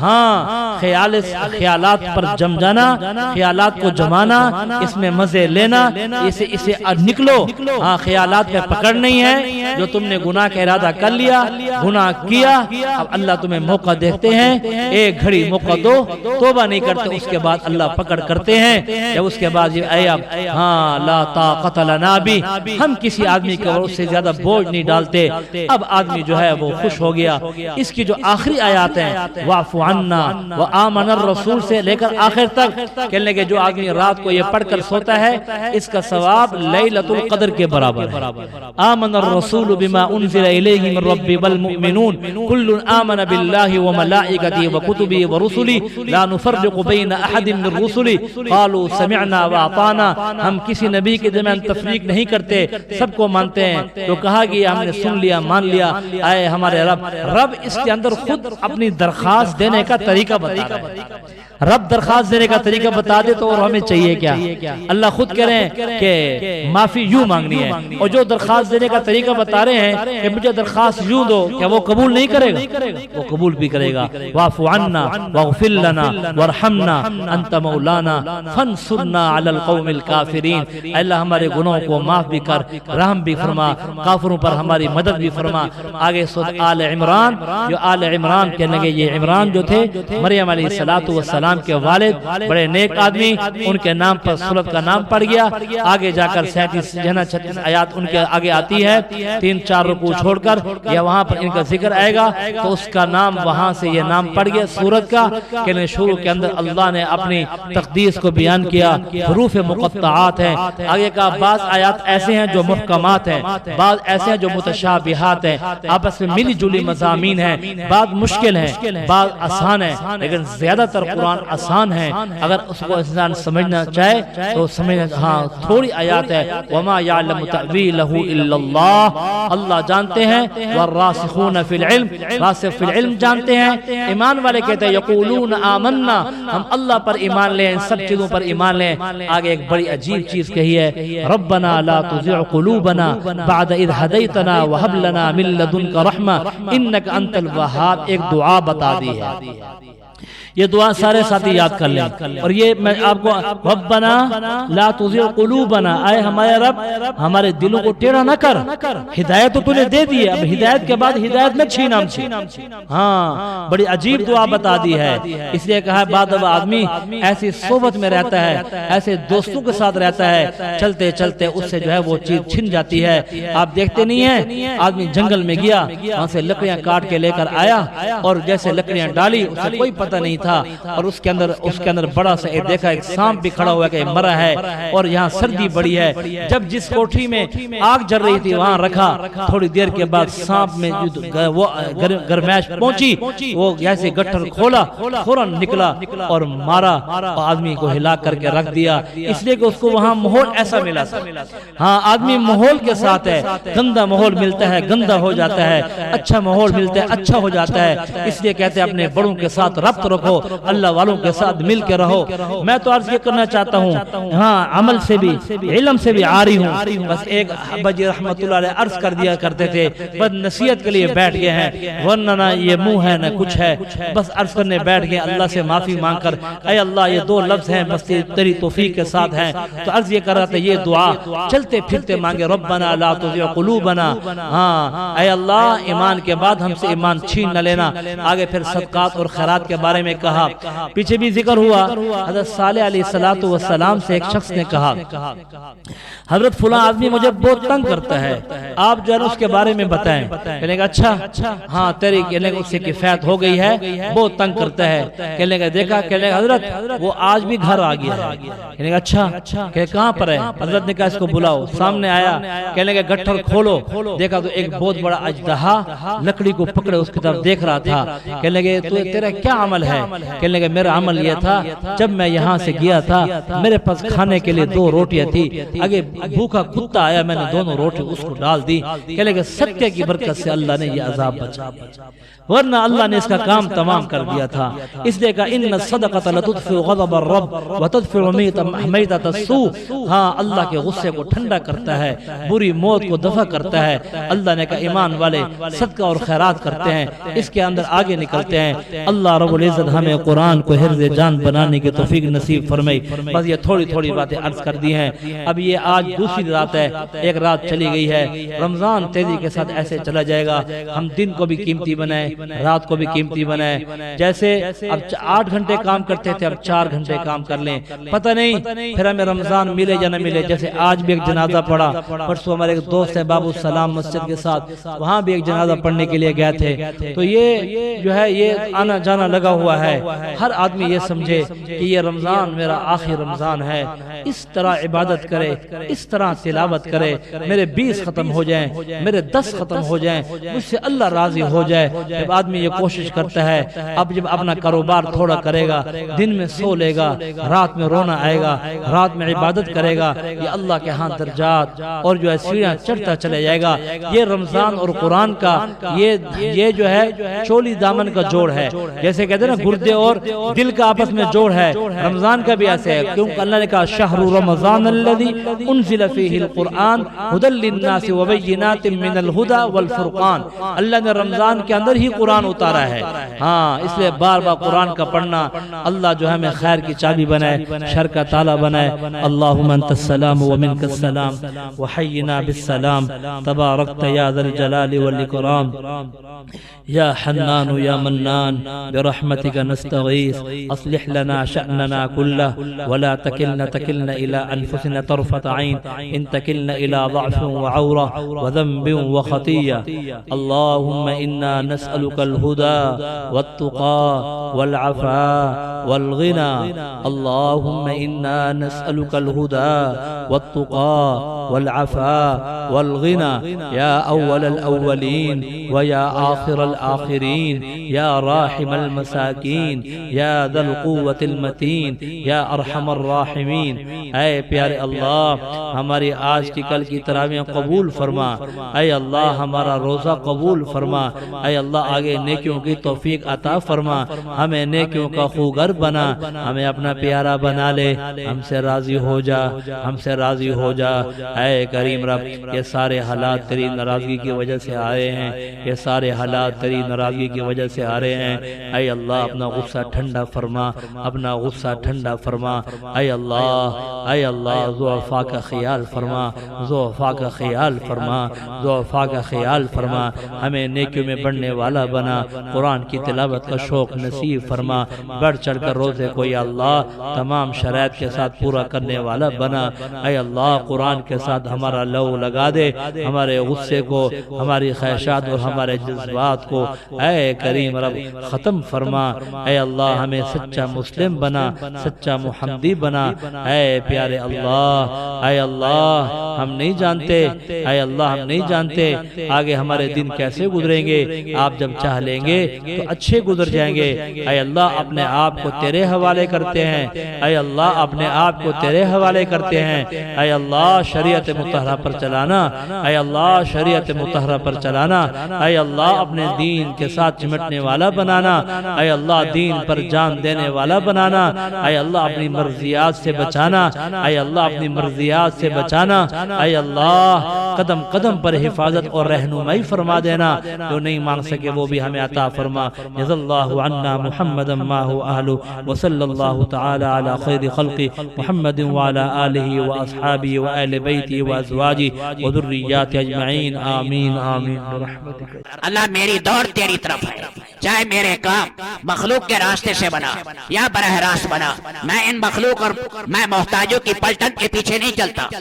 ہاں خیالات پر جم جانا، خیالات کو جمانا، اس میں مزے لینا، اسے نکلو، ہاں خیالات پہ پکڑ نہیں ہے، جو تم نے گناہ کا ارادہ کر لیا، گناہ کیا، اب اللہ تمہیں موقع دیتے ہیں، ایک گھڑی موقع دو، توبہ نہیں کرتے اس کے بعد اللہ پکڑ کرتے ہیں، جب اس کے بعد یہ اے اب ہاں لا طاقت لنا بھی، ہم کسی آدمی کے اور اس سے زیادہ بوجھ نہیں ڈالتے، اب آدمی جو ہے وہ خوش ہو گیا۔ اس کی جو آخری آیات ہیں واعف عنا وآمن الرسول سے لے کر آخر تک کہنے کہ جو آدمی رات کو یہ پڑھ کر سوتا ہے اس کا ثواب لیلۃ القدر کے برابر ہے۔ آمن الرسول بما انزل الیہ من ربہ والمؤمنون کل آمن باللہ وملائکتہ وکتبہ ورسلہ لا نفرق بین احد من رسلہ قالوا سمعنا واطعنا، ہم کسی نبی کے درمیان تفریق نہیں کرتے، سب کو مانتے ہیں، تو کہا کہ ہم نے سن لیا مان لیا، اے ہمارے رب اس کے اندر خود اپنی درخواست دینے کا طریقہ بتا رہے ہیں۔ رب درخواست دینے کا طریقہ بتا دے تو اور ہمیں چاہیے کیا؟ اللہ خود کہہ رہے ہیں کہ معافی یوں مانگنی ہے، اور جو درخواست دینے کا طریقہ بتا رہے ہیں کہ مجھے درخواست یوں دو، کیا وہ قبول نہیں کرے گا؟ وہ قبول بھی کرے گا۔ واعف عنا واغفر لنا وارحمنا انت مولانا فانصرنا علی القوم الکافرین، اے اللہ ہمارے گناہوں کو معاف بھی کر، رحم بھی فرما، کافروں پر ہماری مدد بھی فرما۔ آگے سورۃ آل عمران، جو آل عمران کہنے لگے یہ عمران جو تھے مریم علیہ السلام کے والد، بڑے نیک آدمی، ان کے نام پر سورت کا نام پڑ گیا۔ آگے جا کر 37 آیات ان کے آگے آتی ہے، 3-4 رکوع چھوڑ کر یا وہاں پر ان کا ذکر آئے گا تو اس کا نام وہاں سے یہ نام پڑ گیا سورت کا، کہ شروع کے اندر اللہ نے اپنی تقدیس کو بیان کیا، حروف مقطعات ہیں۔ آگے کا بعض آیات ایسے ہیں جو محکمات ہیں، بعض ایسے ہیں جو متشابہات ہیں، آپس میں ملی جلی مضامین ہیں، بعض مشکل ہیں، بعض آسان ہیں، لیکن زیادہ تر قرآن آسان ہے، اگر اس کو انسان سمجھنا چاہے تو سمجھنا، ہاں تھوڑی آیات ہے وما یعلم تأویلہ الا اللہ، اللہ جانتے ہیں، والراسخون فی العلم، راسخ فی العلم جانتے ہیں۔ ایمان والے کہتے ہیں یقولون آمنا، ہم اللہ پر ایمان لیں، ان سب چیزوں پر ایمان لیں۔ آگے ایک بڑی عجیب چیز کہی ہے، ربنا لا تزغ قلوبنا بعد اذ ہدیتنا وہب لنا من لدنک رحمہ انک انت الوہاب، ایک دعا بتا دی ہے۔ یہ دعا سارے ساتھی یاد کر لیں، اور یہ میں آپ کو ربنا لا تزغ قلوبنا، اے ہمارے رب ہمارے دلوں کو ٹیڑھا نہ کر، ہدایت تو تو نے دے دی ہے، اب ہدایت کے بعد ہدایت میں چھین ہم سے۔ ہاں بڑی عجیب دعا بتا دی ہے، اس لیے کہا بعد اب آدمی ایسی صحبت میں رہتا ہے، ایسے دوستوں کے ساتھ رہتا ہے، چلتے چلتے اس سے جو ہے وہ چیز چھن جاتی ہے۔ آپ دیکھتے نہیں ہیں آدمی جنگل میں گیا، وہاں سے لکڑیاں کاٹ کے لے کر آیا، اور جیسے لکڑیاں ڈالی اسے کوئی پتہ نہیں تھا، اور اس کے اندر بڑا سا ایک دیکھا ایک سانپ بھی کھڑا ہوا کہ مرا ہے، اور یہاں سردی بڑی ہے، جب جس کوٹھی میں آگ جل رہی تھی وہاں رکھا، تھوڑی دیر کے بعد سانپ میں وہ گرمائش پہنچی، وہ جیسے گٹھر کھولا فوراً نکلا اور مارا، آدمی کو ہلا کر کے رکھ دیا، اس لیے کہ اس کو وہاں ماحول ایسا ملا تھا۔ ہاں آدمی ماحول کے ساتھ ہے، گندا ماحول ملتا ہے گندا ہو جاتا ہے، اچھا ماحول ملتا ہے اچھا ہو جاتا ہے، اس لیے کہتے ہیں اپنے بڑوں کے ساتھ ربط رکھو، اللہ والوں کے ساتھ مل کے رہو۔ میں تو عرض یہ کرنا چاہتا ہوں، ہاں عمل سے بھی علم سے بھی عاری ہوں، بس ایک ابا جی رحمت اللہ علیہ عرض کر دیا کرتے تھے، بس نصیحت کے لیے بیٹھ گئے ہیں، ورنہ نہ یہ منہ ہے نہ کچھ ہے، بس عرض کرنے بیٹھ گئے اللہ سے معافی مانگ کر، اے اللہ یہ 2 لفظ ہیں بس تیری توفیق کے ساتھ ہیں، تو عرض یہ کر رہا تھا یہ دعا چلتے پھرتے مانگے، ربنا لا تزغ قلوبنا، ہاں اے اللہ ایمان کے بعد ہم سے ایمان چھین نہ لینا۔ آگے پھر صدقات اور خیرات کے بارے میں کہا، پیچھے بھی ذکر ہوا، حضرت صالح علیہ السلام سے ایک شخص نے کہا حضرت فلاں آدمی مجھے بہت تنگ کرتا ہے، آپ جو ہے اس کے بارے میں بتائیں۔ کہنے کا اچھا ہاں تیری اس سے کفایت ہو گئی ہے، بہت تنگ کرتا ہے۔ کہنے کا دیکھا، کہنے کا حضرت وہ آج بھی گھر آ گیا ہے۔ کہنے کا اچھا، کہ کہاں پر ہے؟ حضرت نے کہا اس کو بلاؤ، سامنے آیا، کہنے کا گٹھر کھولو، دیکھا تو ایک بہت بڑا اژدہا لکڑی کو پکڑے اس کی طرف دیکھ رہا تھا۔ کہنے لگے تیرا کیا عمل ہے؟ کہنے لگے میرا عمل یہ تھا جب میں یہاں سے گیا تھا میرے پاس کھانے کے لیے 2 روٹیاں تھی، آگے بھوکا کتا آیا، میں نے دونوں روٹی اس کو ڈال دی۔ کہنے لگے ستیہ کی برکت سے اللہ نے یہ عذاب بچا، ورنہ اللہ نے اس کا کام تمام کر دیا تھا۔ اس لیے کہا ان الصدقۃ لتطفئ غضب الرب وتدفع میتۃ السوء، ہاں اللہ کے غصے کو ٹھنڈا کرتا ہے، بری موت کو دفع کرتا ہے۔ اللہ نے کہا ایمان والے صدقہ اور خیرات کرتے ہیں، اس کے اندر آگے نکلتے ہیں۔ اللہ رب العزت ہمیں قرآن کو حرز جان بنانے کی توفیق نصیب فرمائی۔ بس یہ تھوڑی تھوڑی باتیں عرض کر دی ہیں۔ اب یہ آج دوسری رات ہے، ایک رات چلی گئی ہے۔ رمضان تیزی کے ساتھ ایسے چلا جائے گا، ہم دن کو بھی قیمتی بنائیں، رات کو بھی قیمتی بنائیں۔ جیسے اب 8 گھنٹے کام کرتے تھے، اب 4 گھنٹے کام کر لیں، پتہ نہیں پھر ہمیں رمضان ملے یا نہ ملے۔ جیسے آج بھی ایک جنازہ پڑھا، پرسوں ہمارے ایک دوست ہیں بابو السلام مسجد کے ساتھ، وہاں بھی ایک جنازہ پڑھنے کے لیے گئے تھے۔ تو یہ جو ہے یہ آنا جانا لگا ہوا ہے۔ ہر آدمی یہ سمجھے کہ یہ رمضان میرا آخری رمضان ہے، اس طرح عبادت کرے، اس طرح تلاوت کرے، میرے 20 ختم ہو جائیں، میرے 10 ختم ہو جائیں، مجھ سے اللہ راضی ہو جائے۔ جب آدمی یہ کوشش کرتا ہے، اب جب اپنا کاروبار تھوڑا کرے گا، دن میں سو لے گا، رات میں رونا آئے گا، رات میں عبادت کرے گا، یہ اللہ کے ہاں درجات اور جو ہے سیڑھیاں چڑھتا چلے جائے گا۔ یہ رمضان اور قرآن کا یہ جو ہے چولی دامن کا جوڑ ہے، جیسے کہتے ہیں نا گردے اور دل کا آپس میں جوڑ ہے، رمضان کا بھی ایسے ہے، کیونکہ اللہ نے کہا شہر رمضان الذی انزل فیہ القرآن ھدی للناس وبینات من الہدی والفرقان۔ اللہ نے رمضان کے اندر ہی قرآن اتارا ہے۔ ہاں اس لیے بار بار قرآن کا پڑھنا، اللہ جو ہمیں خیر کی چابی بنائے، شر کا تالا بنائے۔ اللہم انت السلام ومنک السلام وحینا بالسلام تبارکت یا ذا الجلال والاکرام یا حنان یا منان برحمتک نستغیث اصلح لنا شأننا كله ولا تكلنا إلى أنفسنا طرفة عين إن تكلنا إلى ضعف وعورة وذنب وخطية اللهم إنا نسألك الهدى والتقى والعفاء والغنى اللهم إنا نسألك الهدى والتقى والعفاء والغنى يا أول الأولين ويا آخر الآخرين يا راحم المساكين يا ذا القوة المتين يا ارحم الراحمین۔ اے پیارے اللہ ہماری آج کی کل کی تراویح قبول فرما، اے اللہ ہمارا روزہ قبول فرما، اے اللہ آگے نیکیوں کی توفیق عطا فرما، ہمیں نیکیوں کا خوگر بنا، ہمیں اپنا پیارا بنا لے، ہم سے راضی ہو جا، ہم سے راضی ہو جا۔ اے کریم رب یہ سارے حالات تیری ناراضگی کی وجہ سے آ رہے ہیں، یہ سارے حالات تیری ناراضگی کی وجہ سے آ رہے ہیں۔ اے اللہ اپنا غصہ ٹھنڈا فرما، اپنا غصہ ٹھنڈا فرما۔ اے اللہ ضعفاء کا خیال فرما، ضعفاء کا خیال فرما، ضعفاء کا خیال فرما، ہمیں نیکیوں میں بڑھنے والا بنا، قرآن کی تلاوت کا شوق نصیب فرما، بڑھ چڑھ کر روزے کو یا اللہ تمام شرائط کے ساتھ پورا کرنے والا بنا۔ اے اللہ قرآن کے ساتھ ہمارا لو لگا دے، ہمارے غصے کو، ہماری خواہشات اور ہمارے جذبات کو اے کریم رب ختم فرما۔ اے اللہ ہمیں سچا مسلم بنا، سچا محمدی بنا۔ اے پیارے اللہ، اے اللہ ہم نہیں جانتے، اے اللہ ہم نہیں جانتے آگے ہمارے دن کیسے گزریں گے، آپ جب چاہ لیں گے تو اچھے گزر جائیں گے۔ اے اللہ اپنے آپ کو تیرے حوالے کرتے ہیں، اے اللہ اپنے آپ کو تیرے حوالے کرتے ہیں۔ اے اللہ شریعت مطہرہ پر چلانا، اے اللہ شریعت مطہرہ پر چلانا، اے اللہ اپنے دین کے ساتھ چمٹنے والا بنانا، اے اللہ دین پر جان دینے والا بنانا، اے اللہ اپنی مرضیات سے بچانا، اے اللہ اپنی مرضیات سے بچانا، اے اللہ قدم قدم پر حفاظت اور رہنمائی فرما دینا، جو نہیں مانگ سکے وہ بھی ہمیں عطا فرما۔ جزا اللہ عنا محمدا ما هو اہلہ وصلی اللہ تعالی علی خیر خلق محمد وعلی آلہ واصحابہ وآل بیتہ وازواجہ وذریاتہ اجمعین آمین آمین برحمتک۔ اللہ میری دوڑ تیری طرف ہے، چاہے میرے کام مخلوق کے راستے سے بنا یا براہ راست بنا، میں ان مخلوق اور میں محتاجوں کی پلٹن کے پیچھے نہیں چلتا۔